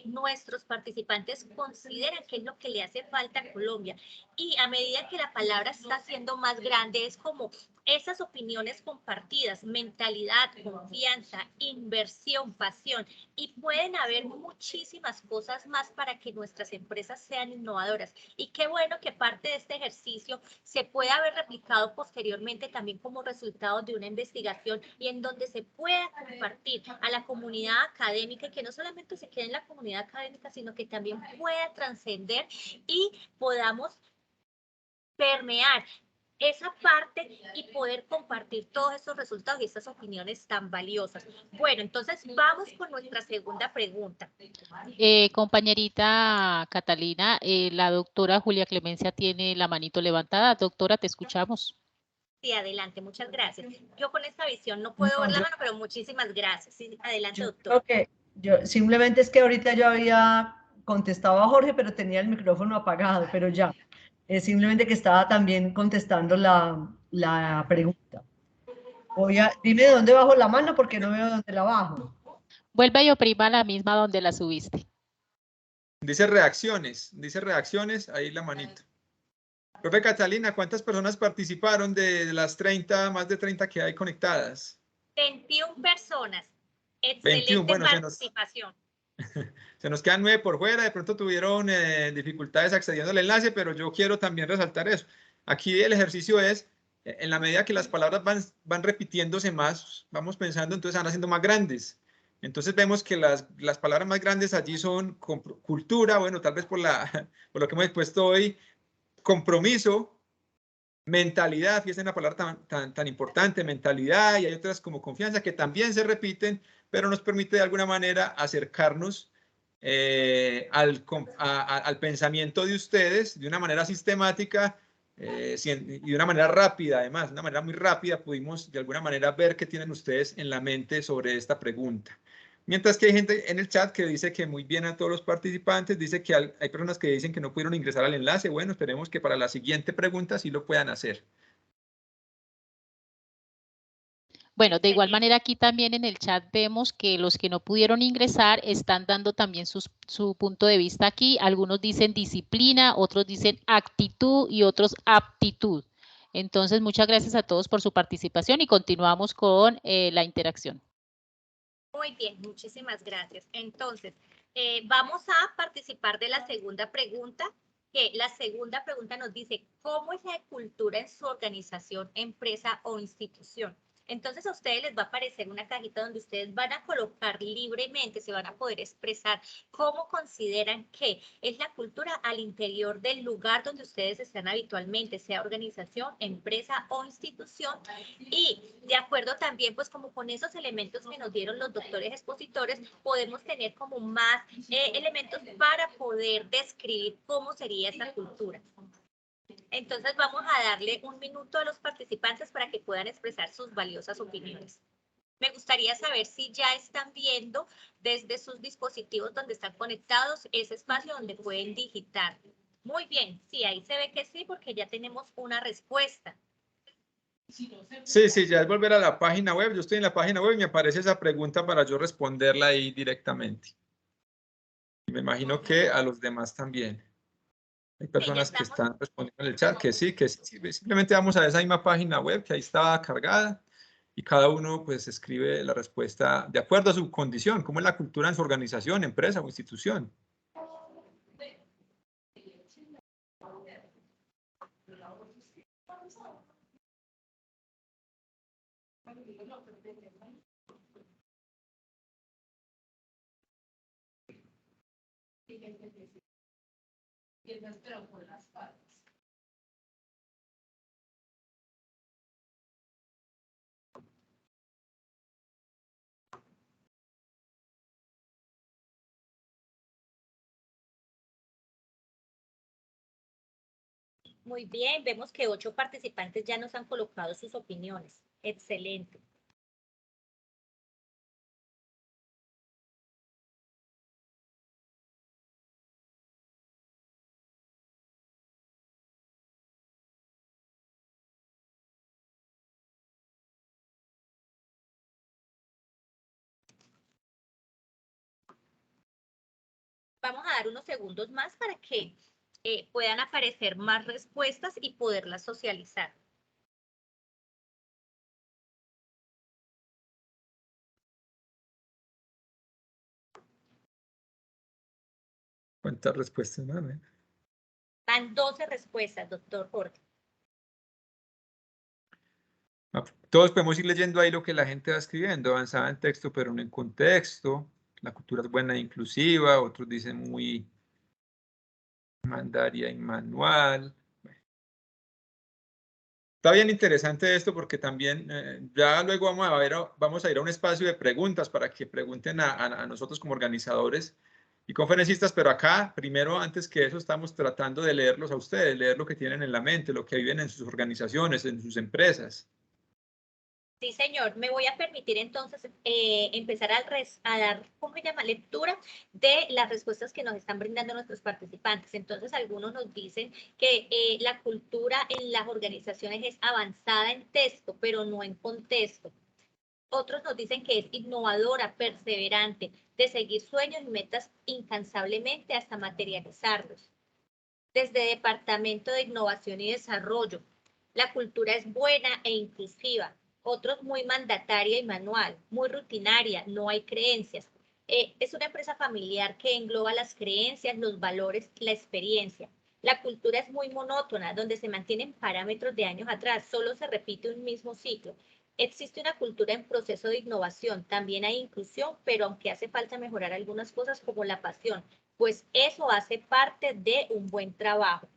nuestros participantes consideran que es lo que le hace falta a Colombia. Y a medida que la palabra está siendo más grande, es como esas opiniones compartidas, mentalidad, confianza, inversión, pasión, y pueden haber muchísimas cosas más para que nuestras empresas sean innovadoras. Y qué bueno que parte de este ejercicio se pueda haber replicado posteriormente también como resultado de una investigación y en donde se pueda compartir a la comunidad académica y que no solamente se quede en la comunidad académica, sino que también pueda trascender y podamos permear esa parte y poder compartir todos esos resultados y esas opiniones tan valiosas. Bueno, entonces vamos con nuestra segunda pregunta. Compañerita Catalina, la doctora Julia Clemencia tiene la manito levantada. Doctora, te escuchamos. Sí, adelante, muchas gracias. Yo con esta visión no puedo ver la mano, pero muchísimas gracias. Sí, adelante, doctor. Yo, simplemente es que ahorita yo había contestado a Jorge, pero tenía el micrófono apagado, pero ya. Es simplemente que estaba también contestando la pregunta. Dime de dónde bajo la mano porque no veo dónde la bajo. Vuelve y oprima la misma donde la subiste. dice reacciones, ahí la manito. Profe Catalina, ¿cuántas personas participaron de las 30, más de 30 que hay conectadas? 21 personas. 21, Excelente bueno, participación. Se nos quedan 9 por fuera, de pronto tuvieron dificultades accediendo al enlace, pero yo quiero también resaltar eso. Aquí el ejercicio es, en la medida que las palabras van repitiéndose más, vamos pensando, entonces van haciendo más grandes. Entonces vemos que las palabras más grandes allí son cultura, bueno, tal vez por lo que hemos expuesto hoy, compromiso, mentalidad, fíjense una palabra tan importante, mentalidad, y hay otras como confianza que también se repiten, pero nos permite de alguna manera acercarnos al pensamiento de ustedes de una manera sistemática y de una manera rápida, además, de una manera muy rápida pudimos de alguna manera ver qué tienen ustedes en la mente sobre esta pregunta. Mientras que hay gente en el chat que dice que muy bien a todos los participantes, dice que hay personas que dicen que no pudieron ingresar al enlace. Bueno, esperemos que para la siguiente pregunta sí lo puedan hacer. Bueno, de igual manera aquí también en el chat vemos que los que no pudieron ingresar están dando también su punto de vista aquí. Algunos dicen disciplina, otros dicen actitud y otros aptitud. Entonces, muchas gracias a todos por su participación y continuamos con la interacción. Muy bien, muchísimas gracias. Entonces, vamos a participar de la segunda pregunta, que la segunda pregunta nos dice, ¿cómo es la cultura en su organización, empresa o institución? Entonces a ustedes les va a aparecer una cajita donde ustedes van a colocar libremente, se van a poder expresar cómo consideran que es la cultura al interior del lugar donde ustedes están habitualmente, sea organización, empresa o institución. Y de acuerdo también, pues como con esos elementos que nos dieron los doctores expositores, podemos tener como más elementos para poder describir cómo sería esa cultura. Entonces vamos a darle un minuto a los participantes para que puedan expresar sus valiosas opiniones. Me gustaría saber si ya están viendo desde sus dispositivos donde están conectados ese espacio donde pueden digitar. Muy bien, sí, ahí se ve que sí, porque ya tenemos una respuesta. Sí, ya es volver a la página web. Yo estoy en la página web y me aparece esa pregunta para yo responderla ahí directamente. Y me imagino que a los demás también. Hay personas que están respondiendo en el chat que sí. Simplemente vamos a esa misma página web que ahí estaba cargada y cada uno pues escribe la respuesta de acuerdo a su condición, cómo es la cultura en su organización, empresa o institución. Muy bien, vemos que 8 participantes ya nos han colocado sus opiniones. Excelente. Vamos a dar unos segundos más para que puedan aparecer más respuestas y poderlas socializar. ¿Cuántas respuestas más? Van 12 respuestas, doctor Jorge. Todos podemos ir leyendo ahí lo que la gente va escribiendo, avanzada en texto pero no en contexto, la cultura es buena e inclusiva, otros dicen muy mandaria y manual. Está bien interesante esto porque también ya luego vamos a ir a un espacio de preguntas para que pregunten a nosotros como organizadores y conferencistas, pero acá, primero, antes que eso, estamos tratando de leerlos a ustedes, leer lo que tienen en la mente, lo que viven en sus organizaciones, en sus empresas. Sí, señor. Me voy a permitir entonces empezar a dar, ¿cómo se llama?, lectura de las respuestas que nos están brindando nuestros participantes. Entonces, algunos nos dicen que la cultura en las organizaciones es avanzada en texto, pero no en contexto. Otros nos dicen que es innovadora, perseverante, de seguir sueños y metas incansablemente hasta materializarlos. Desde Departamento de Innovación y Desarrollo, la cultura es buena e inclusiva. Otros muy mandataria y manual, muy rutinaria, no hay creencias. Es una empresa familiar que engloba las creencias, los valores, la experiencia. La cultura es muy monótona, donde se mantienen parámetros de años atrás, solo se repite un mismo ciclo. Existe una cultura en proceso de innovación, también hay inclusión, pero aunque hace falta mejorar algunas cosas como la pasión, pues eso hace parte de un buen trabajo.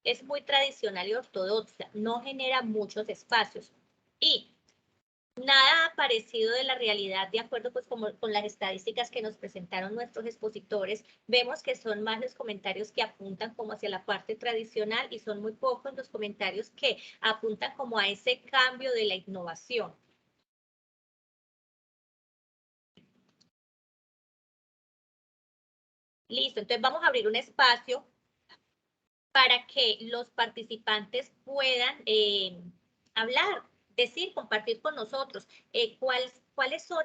Es muy tradicional y ortodoxa, no genera muchos espacios y nada parecido de la realidad, de acuerdo pues con las estadísticas que nos presentaron nuestros expositores. Vemos que son más los comentarios que apuntan como hacia la parte tradicional y son muy pocos los comentarios que apuntan como a ese cambio de la innovación. Listo, entonces vamos a abrir un espacio para que los participantes puedan hablar, decir, compartir con nosotros cuáles son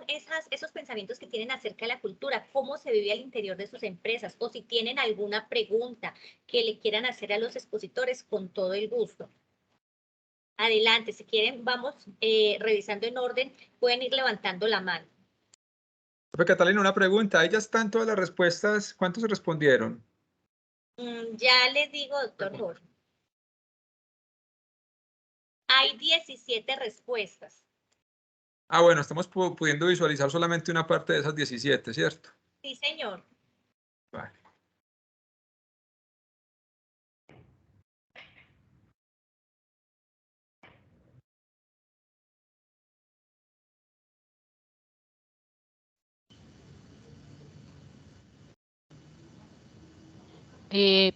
esos pensamientos que tienen acerca de la cultura, cómo se vive al interior de sus empresas, o si tienen alguna pregunta que le quieran hacer a los expositores, con todo el gusto. Adelante, si quieren, vamos revisando en orden, pueden ir levantando la mano. Profe Catalina, una pregunta, ahí ya están todas las respuestas, ¿cuántos respondieron? Ya les digo, doctor Jorge. Hay 17 respuestas. Ah, bueno, estamos pudiendo visualizar solamente una parte de esas 17, ¿cierto? Sí, señor. Vale.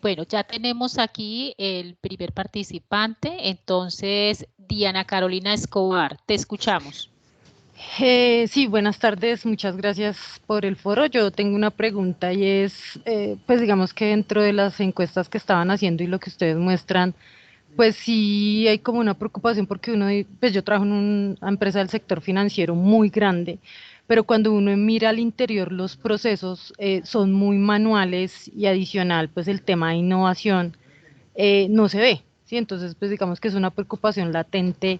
Bueno, ya tenemos aquí el primer participante, entonces Diana Carolina Escobar, te escuchamos. Sí, buenas tardes, muchas gracias por el foro. Yo tengo una pregunta y es, pues digamos que dentro de las encuestas que estaban haciendo y lo que ustedes muestran, pues sí hay como una preocupación porque uno, pues yo trabajo en una empresa del sector financiero muy grande, pero cuando uno mira al interior los procesos son muy manuales y adicional, pues el tema de innovación no se ve, ¿sí? Entonces, pues digamos que es una preocupación latente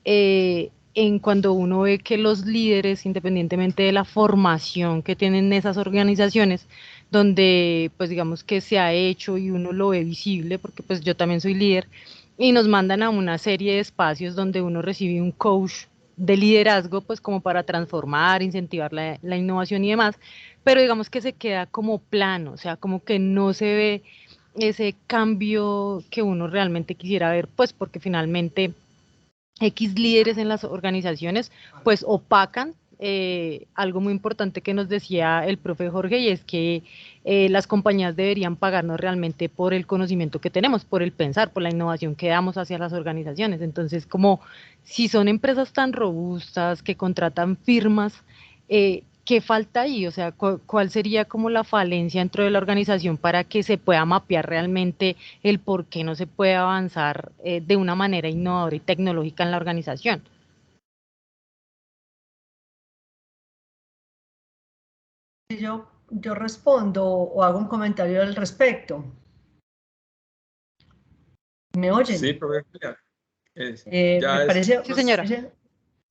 en cuando uno ve que los líderes, independientemente de la formación que tienen esas organizaciones, donde pues digamos que se ha hecho y uno lo ve visible, porque pues yo también soy líder, y nos mandan a una serie de espacios donde uno recibe un coach de liderazgo, pues como para transformar, incentivar la innovación y demás, pero digamos que se queda como plano, o sea, como que no se ve ese cambio que uno realmente quisiera ver, pues porque finalmente X líderes en las organizaciones pues opacan algo muy importante que nos decía el profe Jorge, y es que las compañías deberían pagarnos realmente por el conocimiento que tenemos, por el pensar, por la innovación que damos hacia las organizaciones. Entonces, como si son empresas tan robustas que contratan firmas, ¿qué falta ahí? O sea, ¿cuál sería como la falencia dentro de la organización para que se pueda mapear realmente el por qué no se puede avanzar de una manera innovadora y tecnológica en la organización? Yo respondo o hago un comentario al respecto. ¿Me oyen? Sí, profe. Me parece, Sí, señora.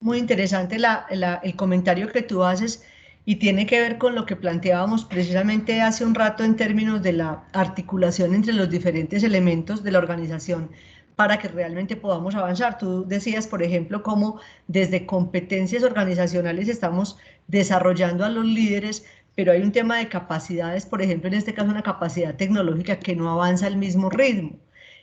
muy interesante el comentario que tú haces, y tiene que ver con lo que planteábamos precisamente hace un rato en términos de la articulación entre los diferentes elementos de la organización para que realmente podamos avanzar. Tú decías, por ejemplo, cómo desde competencias organizacionales estamos desarrollando a los líderes, pero hay un tema de capacidades, por ejemplo, en este caso una capacidad tecnológica que no avanza al mismo ritmo.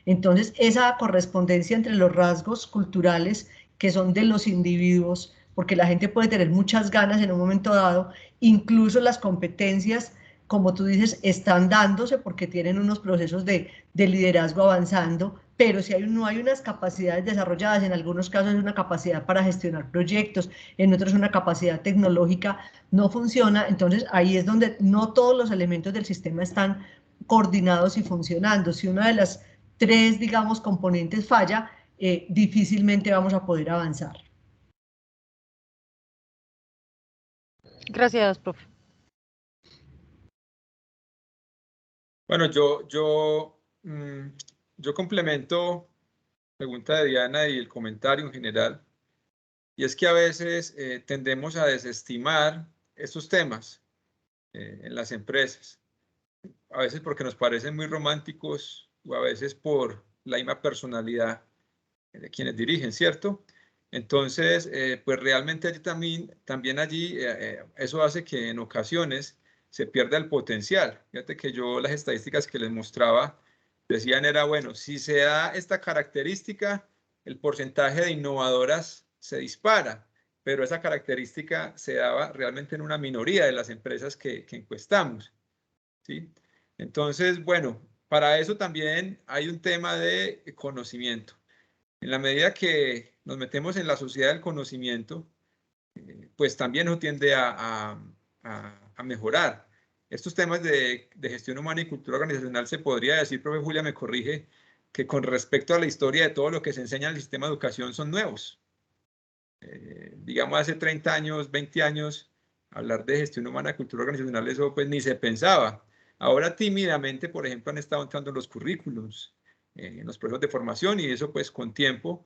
Entonces, esa correspondencia entre los rasgos culturales que son de los individuos, porque la gente puede tener muchas ganas en un momento dado, incluso las competencias como tú dices, están dándose porque tienen unos procesos de liderazgo avanzando, pero si no hay unas capacidades desarrolladas, en algunos casos es una capacidad para gestionar proyectos, en otros una capacidad tecnológica, no funciona, entonces ahí es donde no todos los elementos del sistema están coordinados y funcionando. Si una de las tres, digamos, componentes falla, difícilmente vamos a poder avanzar. Gracias, profe. Bueno, yo complemento la pregunta de Diana y el comentario en general, y es que a veces tendemos a desestimar estos temas en las empresas, a veces porque nos parecen muy románticos o a veces por la misma personalidad de quienes dirigen, ¿cierto? Entonces, pues realmente allí también allí eso hace que en ocasiones se pierda el potencial. Fíjate que yo las estadísticas que les mostraba decían era, bueno, si se da esta característica, el porcentaje de innovadoras se dispara, pero esa característica se daba realmente en una minoría de las empresas que encuestamos, ¿sí? Entonces, bueno, para eso también hay un tema de conocimiento. En la medida que nos metemos en la sociedad del conocimiento, pues también eso tiende a mejorar. Estos temas de gestión humana y cultura organizacional se podría decir, profe Julia me corrige, que con respecto a la historia de todo lo que se enseña en el sistema de educación son nuevos. Digamos, hace 30 años, 20 años, hablar de gestión humana y cultura organizacional, eso pues ni se pensaba. Ahora tímidamente, por ejemplo, han estado entrando en los currículums, en los procesos de formación, y eso pues con tiempo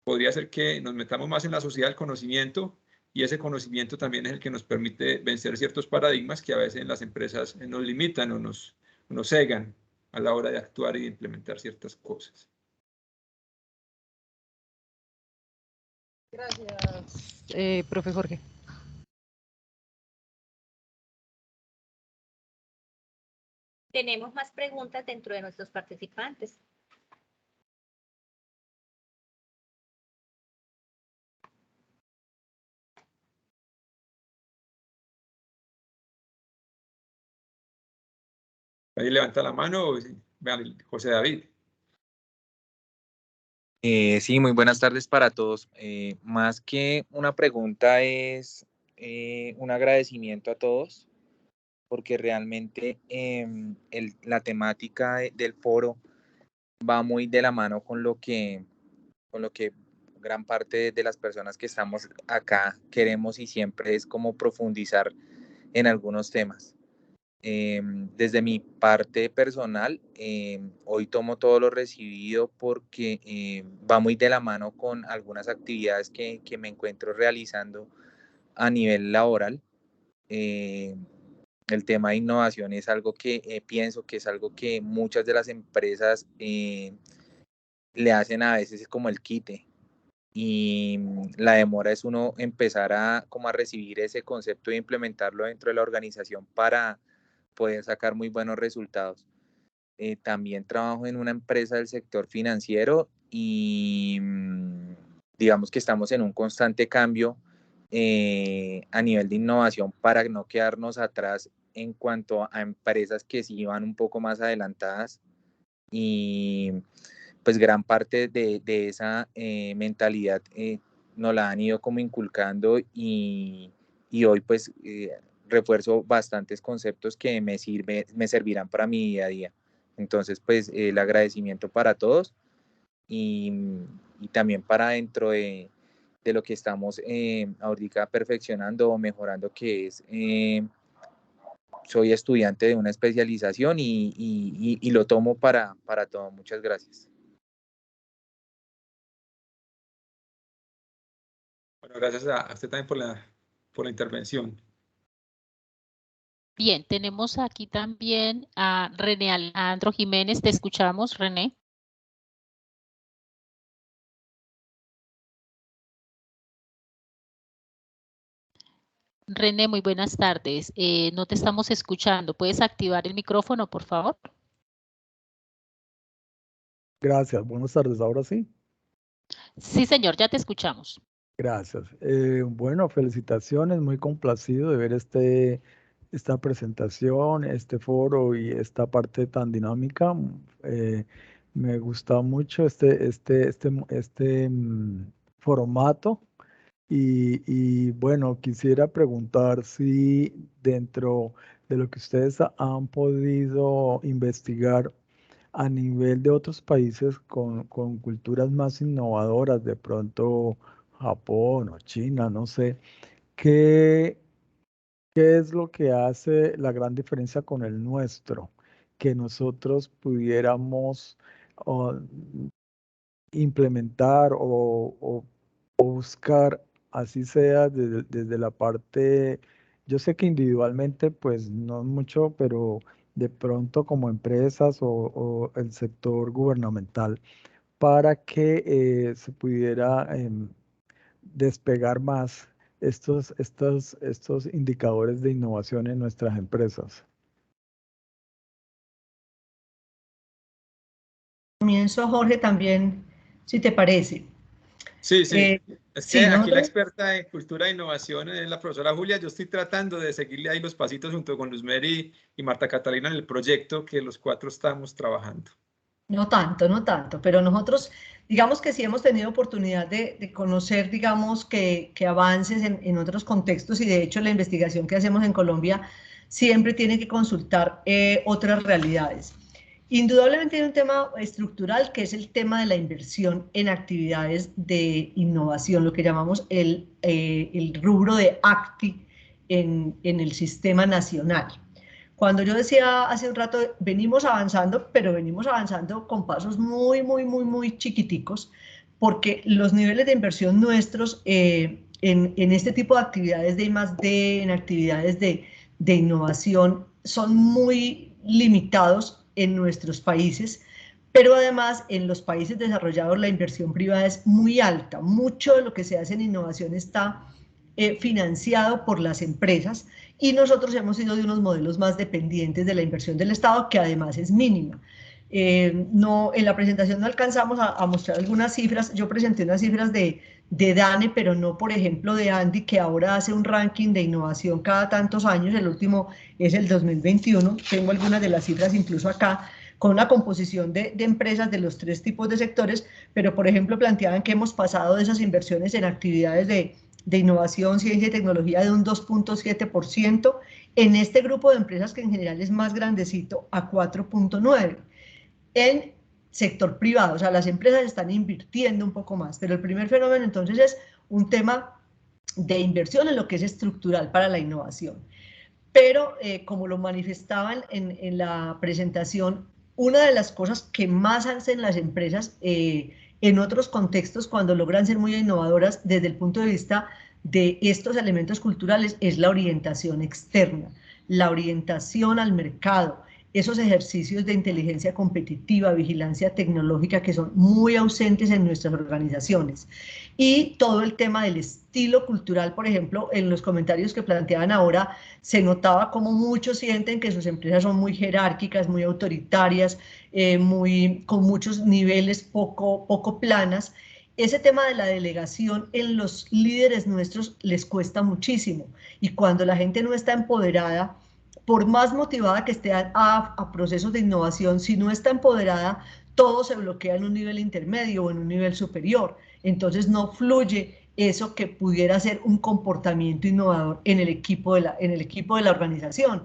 podría ser que nos metamos más en la sociedad del conocimiento, y ese conocimiento también es el que nos permite vencer ciertos paradigmas que a veces en las empresas nos limitan o nos cegan a la hora de actuar y de implementar ciertas cosas. Gracias, profe Jorge. Tenemos más preguntas dentro de nuestros participantes. Ahí levanta la mano, vean, José David. Sí, muy buenas tardes para todos. Más que una pregunta es un agradecimiento a todos, porque realmente la temática del foro va muy de la mano con lo que gran parte de las personas que estamos acá queremos, y siempre es como profundizar en algunos temas. Desde mi parte personal, hoy tomo todo lo recibido porque va muy de la mano con algunas actividades que me encuentro realizando a nivel laboral. El tema de innovación es algo que pienso que es algo que muchas de las empresas le hacen a veces como el quite, y la demora es uno empezar a recibir ese concepto e implementarlo dentro de la organización para poder sacar muy buenos resultados. También trabajo en una empresa del sector financiero y digamos que estamos en un constante cambio a nivel de innovación para no quedarnos atrás en cuanto a empresas que sí van un poco más adelantadas, y pues gran parte de esa mentalidad nos la han ido como inculcando, y hoy pues refuerzo bastantes conceptos que me servirán para mi día a día. Entonces pues el agradecimiento para todos, y también para dentro de lo que estamos ahorita perfeccionando o mejorando, que es soy estudiante de una especialización y lo tomo para todo. Muchas gracias. Bueno, gracias a usted también por la intervención. Bien, tenemos aquí también a René Alejandro Jiménez. Te escuchamos, René. René, muy buenas tardes. No te estamos escuchando. ¿Puedes activar el micrófono, por favor? Gracias, buenas tardes, ahora sí. Sí, señor, ya te escuchamos. Gracias. Bueno, felicitaciones, muy complacido de ver esta presentación, este foro y esta parte tan dinámica. Me gusta mucho este formato. Y bueno, quisiera preguntar si dentro de lo que ustedes han podido investigar a nivel de otros países con culturas más innovadoras, de pronto Japón o China, no sé, ¿qué es lo que hace la gran diferencia con el nuestro? Que nosotros pudiéramos implementar o buscar, así sea desde la parte, yo sé que individualmente pues no mucho, pero de pronto como empresas o el sector gubernamental, para que se pudiera despegar más estos indicadores de innovación en nuestras empresas. Comienzo, Jorge, también, si te parece. Sí, sí. Es que sí, aquí la nosotros, experta en cultura e innovación es la profesora Julia. Yo estoy tratando de seguirle ahí los pasitos junto con Luzmeri y Marta Catalina en el proyecto que los cuatro estamos trabajando. no tanto, pero nosotros, digamos que sí hemos tenido oportunidad de conocer, digamos, que avances en otros contextos, y de hecho la investigación que hacemos en Colombia siempre tiene que consultar otras realidades. Indudablemente hay un tema estructural, que es el tema de la inversión en actividades de innovación, lo que llamamos el rubro de ACTI en el sistema nacional. Cuando yo decía hace un rato, venimos avanzando, pero venimos avanzando con pasos muy chiquiticos, porque los niveles de inversión nuestros en este tipo de actividades de I+D, en actividades de innovación, son muy limitados en nuestros países, pero además en los países desarrollados la inversión privada es muy alta. Mucho de lo que se hace en innovación está financiado por las empresas, y nosotros hemos sido de unos modelos más dependientes de la inversión del Estado, que además es mínima. No, en la presentación no alcanzamos a mostrar algunas cifras. Yo presenté unas cifras de DANE, pero no, por ejemplo, de Andy, que ahora hace un ranking de innovación cada tantos años. El último es el 2021. Tengo algunas de las cifras incluso acá, con una composición de empresas de los 3 tipos de sectores, pero, por ejemplo, planteaban que hemos pasado de esas inversiones en actividades de innovación, ciencia y tecnología de un 2.7%, en este grupo de empresas, que en general es más grandecito, a 4.9%. En sector privado, o sea, las empresas están invirtiendo un poco más, pero el primer fenómeno entonces es un tema de inversión en lo que es estructural para la innovación. Pero como lo manifestaban en la presentación, una de las cosas que más hacen las empresas en otros contextos cuando logran ser muy innovadoras desde el punto de vista de estos elementos culturales es la orientación externa, la orientación al mercado, esos ejercicios de inteligencia competitiva, vigilancia tecnológica, que son muy ausentes en nuestras organizaciones. Y todo el tema del estilo cultural, por ejemplo, en los comentarios que planteaban ahora, se notaba como muchos sienten que sus empresas son muy jerárquicas, muy autoritarias, con muchos niveles poco planas. Ese tema de la delegación en los líderes nuestros les cuesta muchísimo, y cuando la gente no está empoderada, por más motivada que esté a procesos de innovación, si no está empoderada, todo se bloquea en un nivel intermedio o en un nivel superior. Entonces no fluye eso que pudiera ser un comportamiento innovador en el equipo de la organización.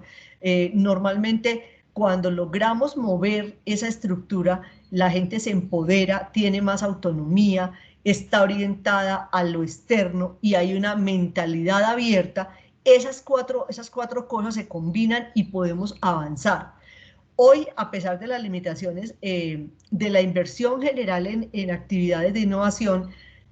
Normalmente, cuando logramos mover esa estructura, la gente se empodera, tiene más autonomía, está orientada a lo externo y hay una mentalidad abierta. Esas cuatro cosas se combinan y podemos avanzar. Hoy, a pesar de las limitaciones de la inversión general en actividades de innovación,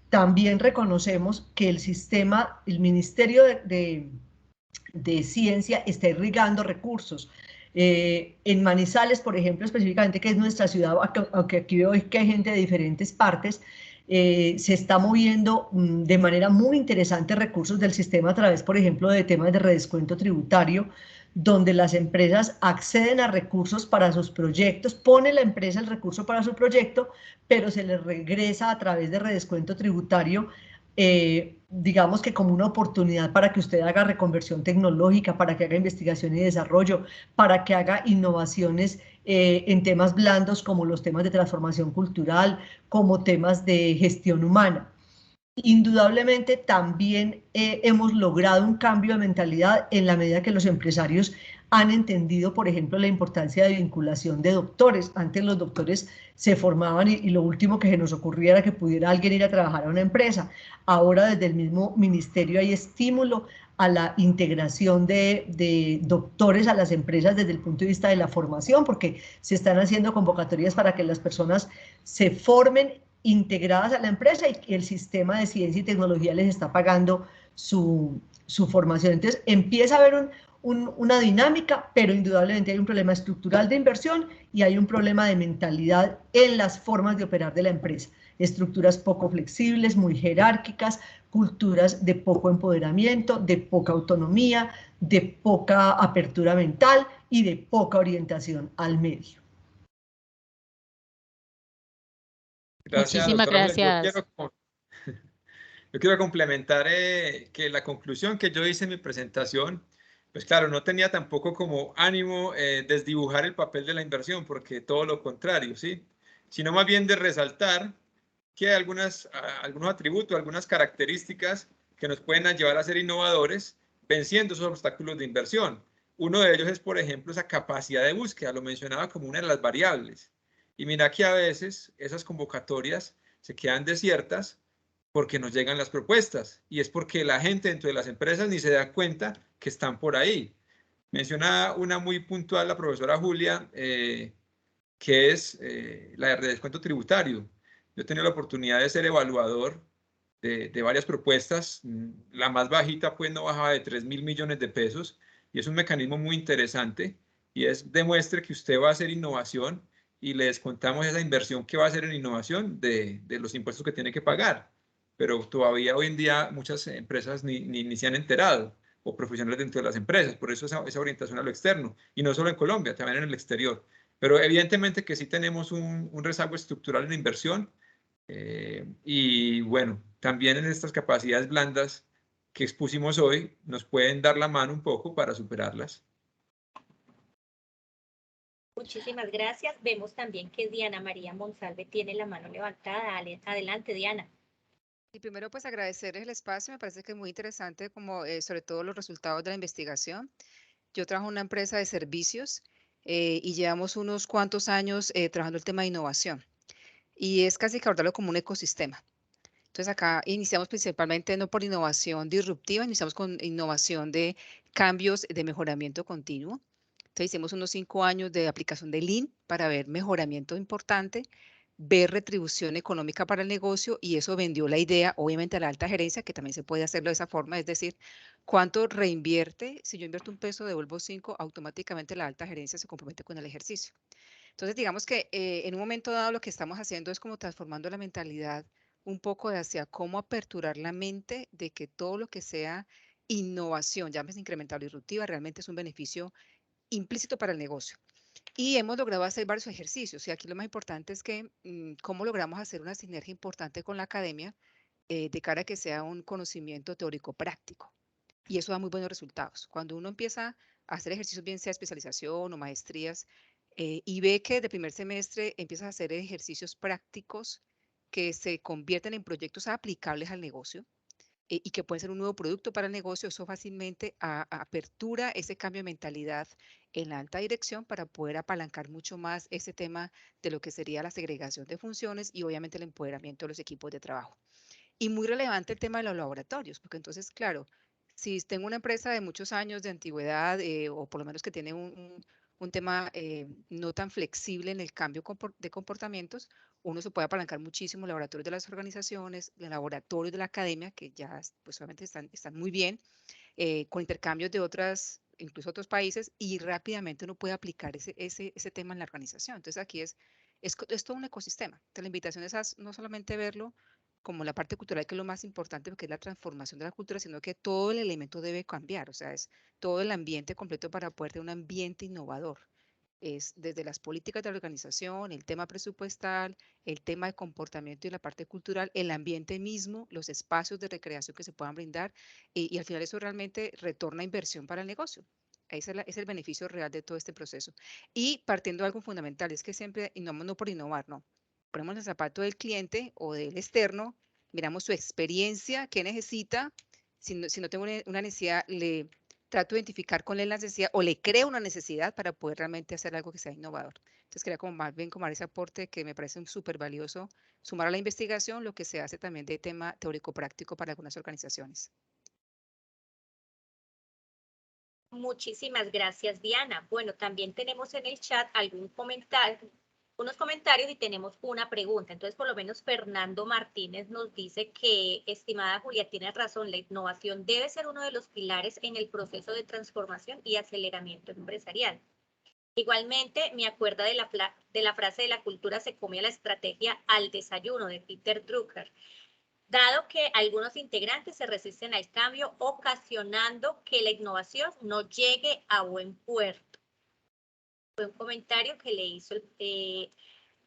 también reconocemos que el Ministerio de Ciencia está irrigando recursos. En Manizales, por ejemplo, específicamente, que es nuestra ciudad, aunque aquí veo que hay gente de diferentes partes, se está moviendo de manera muy interesante recursos del sistema a través, por ejemplo, de temas de redescuento tributario, donde las empresas acceden a recursos para sus proyectos, pone la empresa el recurso para su proyecto, pero se les regresa a través de redescuento tributario digamos que como una oportunidad para que usted haga reconversión tecnológica, para que haga investigación y desarrollo, para que haga innovaciones en temas blandos como los temas de transformación cultural, como temas de gestión humana. Indudablemente también hemos logrado un cambio de mentalidad en la medida que los empresarios han entendido, por ejemplo, la importancia de vinculación de doctores. Antes los doctores se formaban y lo último que se nos ocurría era que pudiera alguien ir a trabajar a una empresa. Ahora desde el mismo ministerio hay estímulo a la integración de doctores a las empresas desde el punto de vista de la formación, porque se están haciendo convocatorias para que las personas se formen integradas a la empresa y el sistema de ciencia y tecnología les está pagando su formación. Entonces empieza a haber una dinámica, pero indudablemente hay un problema estructural de inversión y hay un problema de mentalidad en las formas de operar de la empresa. Estructuras poco flexibles, muy jerárquicas, culturas de poco empoderamiento, de poca autonomía, de poca apertura mental y de poca orientación al medio. Gracias, Muchísimas doctora Julia. gracias. Yo quiero complementar que la conclusión que yo hice en mi presentación, pues claro, no tenía tampoco como ánimo desdibujar el papel de la inversión, porque todo lo contrario, ¿sí? Sino más bien de resaltar que hay algunos atributos, algunas características que nos pueden llevar a ser innovadores venciendo esos obstáculos de inversión. Uno de ellos es, por ejemplo, esa capacidad de búsqueda, lo mencionaba como una de las variables. Y mira que a veces esas convocatorias se quedan desiertas porque nos llegan las propuestas y es porque la gente dentro de las empresas ni se da cuenta que están por ahí. Menciona una muy puntual la profesora Julia, que es la de descuento tributario. Yo he tenido la oportunidad de ser evaluador de varias propuestas. La más bajita pues no bajaba de 3.000 millones de pesos y es un mecanismo muy interesante y es demuestre que usted va a hacer innovación y le descontamos esa inversión que va a hacer en innovación de los impuestos que tiene que pagar. Pero todavía hoy en día muchas empresas ni se han enterado o profesionales dentro de las empresas. Por eso esa orientación a lo externo y no solo en Colombia, también en el exterior. Pero evidentemente que sí tenemos un rezago estructural en la inversión y bueno, también en estas capacidades blandas que expusimos hoy nos pueden dar la mano un poco para superarlas. Muchísimas gracias. Vemos también que Diana María Monsalve tiene la mano levantada. Adelante, Diana. Y primero, pues agradecerles el espacio. Me parece que es muy interesante, como sobre todo los resultados de la investigación. Yo trabajo en una empresa de servicios y llevamos unos cuantos años trabajando el tema de innovación. Y es casi que abordarlo como un ecosistema. Entonces acá iniciamos principalmente no por innovación disruptiva, iniciamos con innovación de cambios de mejoramiento continuo. Entonces hicimos unos 5 años de aplicación de Lean para ver mejoramiento importante, ver retribución económica para el negocio y eso vendió la idea, obviamente, a la alta gerencia, que también se puede hacerlo de esa forma, es decir, ¿cuánto reinvierte? Si yo invierto 1 peso, devuelvo 5, automáticamente la alta gerencia se compromete con el ejercicio. Entonces, digamos que en un momento dado lo que estamos haciendo es como transformando la mentalidad un poco hacia cómo aperturar la mente de que todo lo que sea innovación, llámese incremental o disruptiva, realmente es un beneficio implícito para el negocio. Y hemos logrado hacer varios ejercicios. Y aquí lo más importante es que cómo logramos hacer una sinergia importante con la academia de cara a que sea un conocimiento teórico práctico. Y eso da muy buenos resultados. Cuando uno empieza a hacer ejercicios, bien sea especialización o maestrías, y ve que de primer semestre empiezas a hacer ejercicios prácticos que se convierten en proyectos aplicables al negocio y que pueden ser un nuevo producto para el negocio, eso fácilmente apertura ese cambio de mentalidad en la alta dirección para poder apalancar mucho más ese tema de lo que sería la segregación de funciones y obviamente el empoderamiento de los equipos de trabajo. Y muy relevante el tema de los laboratorios, porque entonces, claro, si tengo una empresa de muchos años de antigüedad o por lo menos que tiene un tema no tan flexible en el cambio de comportamientos, uno se puede apalancar muchísimo laboratorios de las organizaciones, los laboratorios de la academia, que ya pues obviamente están muy bien, con intercambios de incluso otros países, y rápidamente uno puede aplicar ese tema en la organización. Entonces aquí es todo un ecosistema. Entonces la invitación es no solamente verlo como la parte cultural, que es lo más importante, porque es la transformación de la cultura, sino que todo el elemento debe cambiar, o sea, es todo el ambiente completo para poder tener un ambiente innovador. es desde las políticas de la organización, el tema presupuestal, el tema de comportamiento y la parte cultural, el ambiente mismo, los espacios de recreación que se puedan brindar y al final eso realmente retorna inversión para el negocio. Ese es el beneficio real de todo este proceso. Y partiendo de algo fundamental, es que siempre innovamos no por innovar, no. Ponemos el zapato del cliente o del externo, miramos su experiencia, qué necesita. Si no tengo una necesidad, le trato de identificar con él la necesidad o le creo una necesidad para poder realmente hacer algo que sea innovador. Entonces, quería como más bien como ese aporte que me parece súper valioso, sumar a la investigación lo que se hace también de tema teórico-práctico para algunas organizaciones. Muchísimas gracias, Diana. Bueno, también tenemos en el chat unos comentarios y tenemos una pregunta. Entonces, por lo menos Fernando Martínez nos dice que, estimada Julia, tiene razón, la innovación debe ser uno de los pilares en el proceso de transformación y aceleramiento empresarial. Igualmente, me acuerdo de la frase de la cultura se come a la estrategia al desayuno de Peter Drucker. Dado que algunos integrantes se resisten al cambio, ocasionando que la innovación no llegue a buen puerto. Fue un comentario que le hizo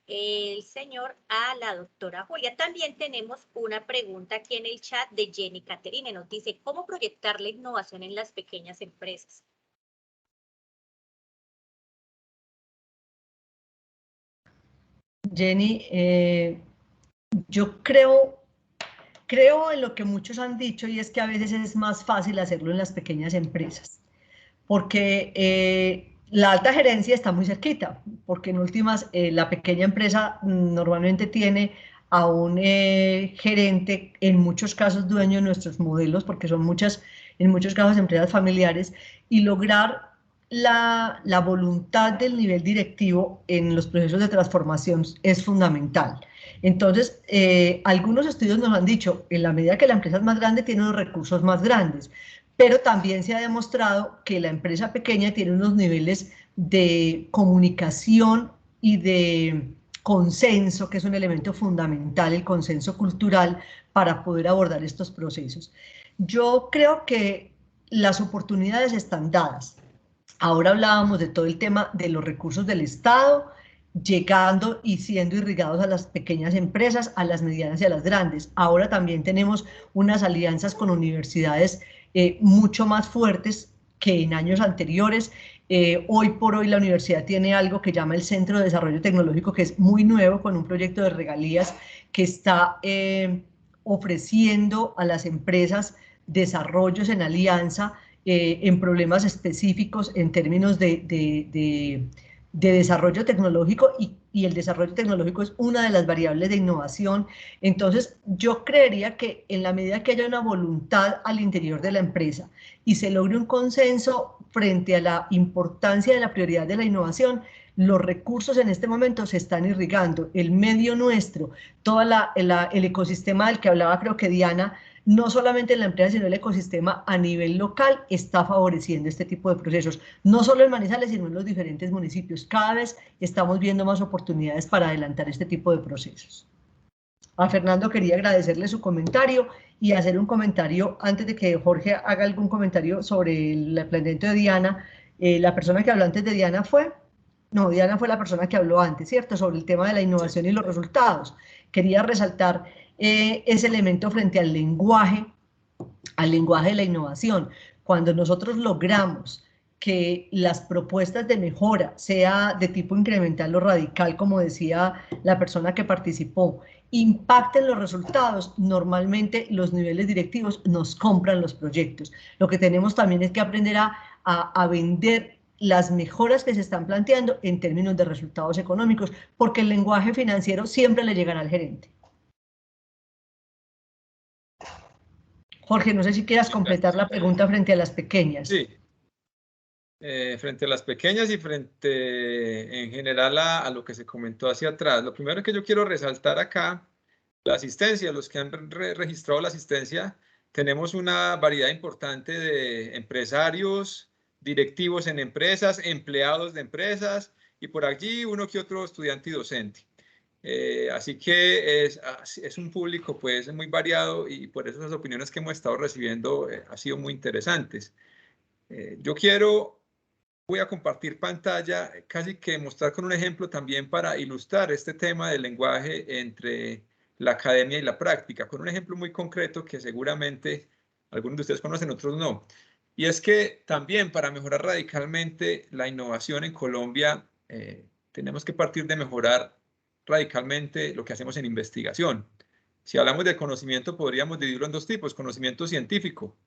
el señor a la doctora Julia. También tenemos una pregunta aquí en el chat de Jenny Caterine. Nos dice, ¿cómo proyectar la innovación en las pequeñas empresas? Jenny, yo creo en lo que muchos han dicho, y es que a veces es más fácil hacerlo en las pequeñas empresas, porque la alta gerencia está muy cerquita, porque en últimas la pequeña empresa normalmente tiene a un gerente, en muchos casos dueño de nuestros modelos, porque son en muchos casos empresas familiares, y lograr la voluntad del nivel directivo en los procesos de transformación es fundamental. Entonces, algunos estudios nos han dicho, en la medida que la empresa es más grande, tiene unos recursos más grandes, pero también se ha demostrado que la empresa pequeña tiene unos niveles de comunicación y de consenso, que es un elemento fundamental, el consenso cultural, para poder abordar estos procesos. Yo creo que las oportunidades están dadas. Ahora hablábamos de todo el tema de los recursos del Estado, llegando y siendo irrigados a las pequeñas empresas, a las medianas y a las grandes. Ahora también tenemos unas alianzas con universidades mucho más fuertes que en años anteriores. Hoy por hoy la universidad tiene algo que llama el Centro de Desarrollo Tecnológico, que es muy nuevo, con un proyecto de regalías que está ofreciendo a las empresas desarrollos en alianza en problemas específicos en términos de desarrollo tecnológico y el desarrollo tecnológico es una de las variables de innovación. Entonces, yo creería que en la medida que haya una voluntad al interior de la empresa y se logre un consenso frente a la importancia de la prioridad de la innovación, los recursos en este momento se están irrigando. El medio nuestro, todo el ecosistema del que hablaba creo que Diana, no solamente en la empresa, sino el ecosistema a nivel local está favoreciendo este tipo de procesos, no solo en Manizales, sino en los diferentes municipios. Cada vez estamos viendo más oportunidades para adelantar este tipo de procesos. A Fernando quería agradecerle su comentario y hacer un comentario antes de que Jorge haga algún comentario sobre el planteamiento de Diana. La persona que habló antes de Diana Diana fue la persona que habló antes, ¿cierto? Sobre el tema de la innovación y los resultados. Quería resaltar ese elemento frente al lenguaje de la innovación. Cuando nosotros logramos que las propuestas de mejora sea de tipo incremental o radical, como decía la persona que participó, impacten los resultados, normalmente los niveles directivos nos compran los proyectos. Lo que tenemos también es que aprender a vender las mejoras que se están planteando en términos de resultados económicos, porque el lenguaje financiero siempre le llegará al gerente. Jorge, no sé si quieras completar la pregunta frente a las pequeñas. Sí. Frente a las pequeñas y frente en general a lo que se comentó hacia atrás. Lo primero que yo quiero resaltar acá, la asistencia, los que han registrado la asistencia, tenemos una variedad importante de empresarios, directivos en empresas, empleados de empresas y por allí uno que otro estudiante y docente. Así que es un público pues muy variado y por eso las opiniones que hemos estado recibiendo han sido muy interesantes. Yo quiero voy a compartir pantalla, casi que mostrar con un ejemplo también para ilustrar este tema del lenguaje entre la academia y la práctica, con un ejemplo muy concreto que seguramente algunos de ustedes conocen, otros no. Y es que también para mejorar radicalmente la innovación en Colombia, tenemos que partir de mejorar radicalmente lo que hacemos en investigación. Si hablamos de conocimiento, podríamos dividirlo en dos tipos: conocimiento científico.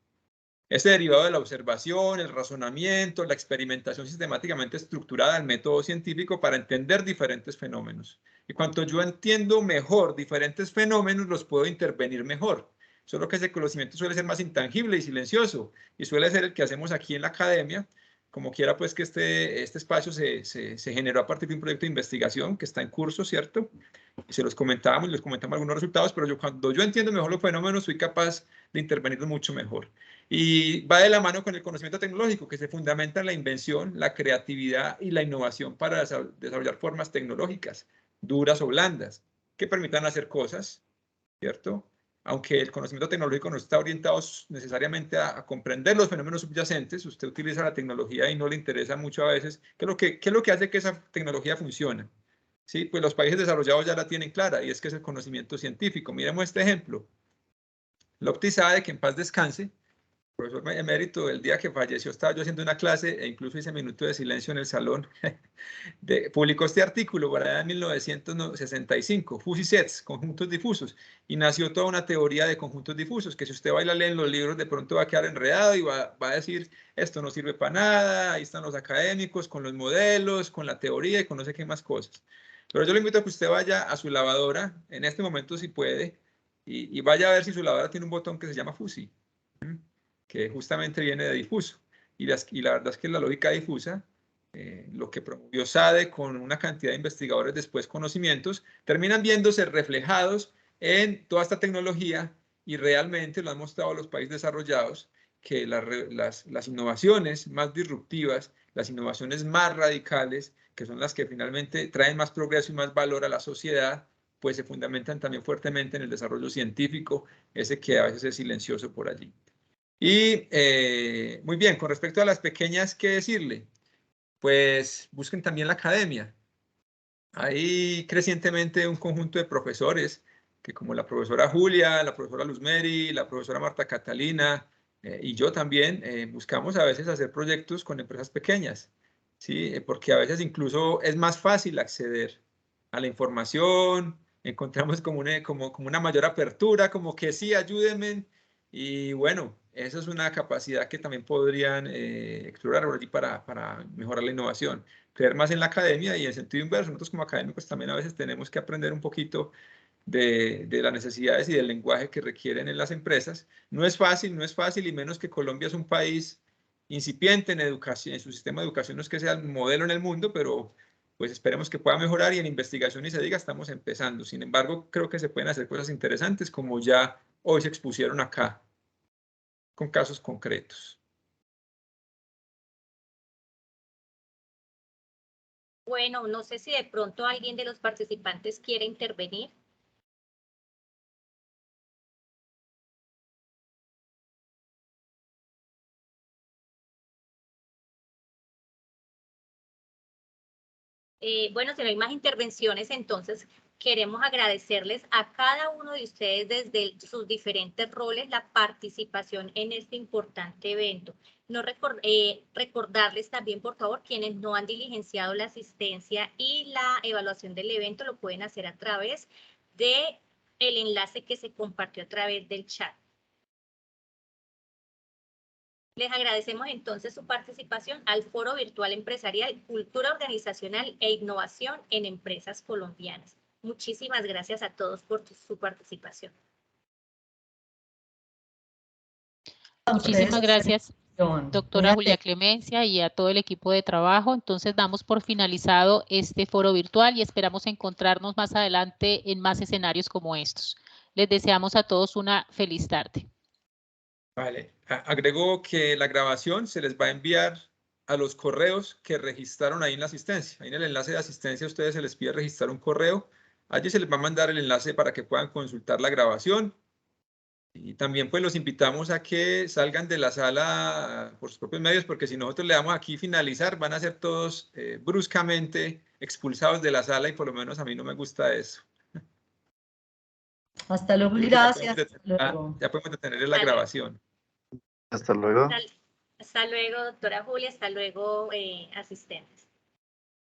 Este derivado de la observación, el razonamiento, la experimentación sistemáticamente estructurada del método científico para entender diferentes fenómenos. Y cuanto yo entiendo mejor diferentes fenómenos, los puedo intervenir mejor. Solo que ese conocimiento suele ser más intangible y silencioso, y suele ser el que hacemos aquí en la academia. Como quiera, pues que este espacio se generó a partir de un proyecto de investigación que está en curso, ¿cierto? Y se los comentábamos y les comentamos algunos resultados, pero cuando yo entiendo mejor los fenómenos, soy capaz de intervenirlos mucho mejor. Y va de la mano con el conocimiento tecnológico, que se fundamenta en la invención, la creatividad y la innovación para desarrollar formas tecnológicas, duras o blandas, que permitan hacer cosas, ¿cierto? Aunque el conocimiento tecnológico no está orientado necesariamente a comprender los fenómenos subyacentes, usted utiliza la tecnología y no le interesa mucho a veces qué es lo que hace que esa tecnología funcione. Sí, pues los países desarrollados ya la tienen clara, y es que es el conocimiento científico. Miremos este ejemplo. Lopti Sade, que en paz descanse, profesor emérito, el día que falleció estaba yo haciendo una clase e incluso hice minuto de silencio en el salón. Publicó este artículo para allá en 1965, Fuzzy-Sets, conjuntos difusos, y nació toda una teoría de conjuntos difusos, que si usted va y la lee en los libros, de pronto va a quedar enredado y va a decir, esto no sirve para nada, ahí están los académicos con los modelos, con la teoría y con no sé qué más cosas. Pero yo le invito a que usted vaya a su lavadora, en este momento si puede, y vaya a ver si su lavadora tiene un botón que se llama Fuzzy, que justamente viene de difuso. Y la verdad es que la lógica difusa, lo que promovió Sade con una cantidad de investigadores después conocimientos, terminan viéndose reflejados en toda esta tecnología, y realmente lo han mostrado los países desarrollados, que las innovaciones más disruptivas, las innovaciones más radicales, que son las que finalmente traen más progreso y más valor a la sociedad, pues se fundamentan también fuertemente en el desarrollo científico, ese que a veces es silencioso por allí. Y muy bien, con respecto a las pequeñas, ¿qué decirle? Pues busquen también la academia. Hay crecientemente un conjunto de profesores que, como la profesora Julia, la profesora Luzmeri, la profesora Marta Catalina y yo también, buscamos a veces hacer proyectos con empresas pequeñas, ¿sí? Porque a veces incluso es más fácil acceder a la información, encontramos como una mayor apertura, como que sí, ayúdenme. Y bueno, eso es una capacidad que también podrían explorar allí para mejorar la innovación. Creer más en la academia, y en sentido inverso, nosotros como académicos también a veces tenemos que aprender un poquito de las necesidades y del lenguaje que requieren en las empresas. No es fácil, y menos que Colombia es un país incipiente en educación, en su sistema de educación no es que sea el modelo en el mundo, pero pues esperemos que pueda mejorar, y en investigación ni se diga, estamos empezando. Sin embargo, creo que se pueden hacer cosas interesantes, como ya hoy se expusieron acá, con casos concretos. Bueno, no sé si de pronto alguien de los participantes quiere intervenir. Bueno, si no hay más intervenciones, entonces queremos agradecerles a cada uno de ustedes desde sus diferentes roles la participación en este importante evento. Recordarles también, por favor, quienes no han diligenciado la asistencia y la evaluación del evento, lo pueden hacer a través del enlace que se compartió a través del chat. Les agradecemos entonces su participación al Foro Virtual Empresarial, Cultura Organizacional e Innovación en Empresas Colombianas. Muchísimas gracias a todos por su participación. Muchísimas gracias, doctora Julia Clemencia, y a todo el equipo de trabajo. Entonces damos por finalizado este foro virtual y esperamos encontrarnos más adelante en más escenarios como estos. Les deseamos a todos una feliz tarde. Vale, agrego que la grabación se les va a enviar a los correos que registraron ahí en la asistencia. Ahí en el enlace de asistencia a ustedes se les pide registrar un correo. Allí se les va a mandar el enlace para que puedan consultar la grabación. Y también pues los invitamos a que salgan de la sala por sus propios medios, porque si nosotros le damos aquí finalizar, van a ser todos bruscamente expulsados de la sala y por lo menos a mí no me gusta eso. Hasta luego y gracias. Ya podemos detener la grabación. Hasta luego. Hasta luego, doctora Julia. Hasta luego, asistentes.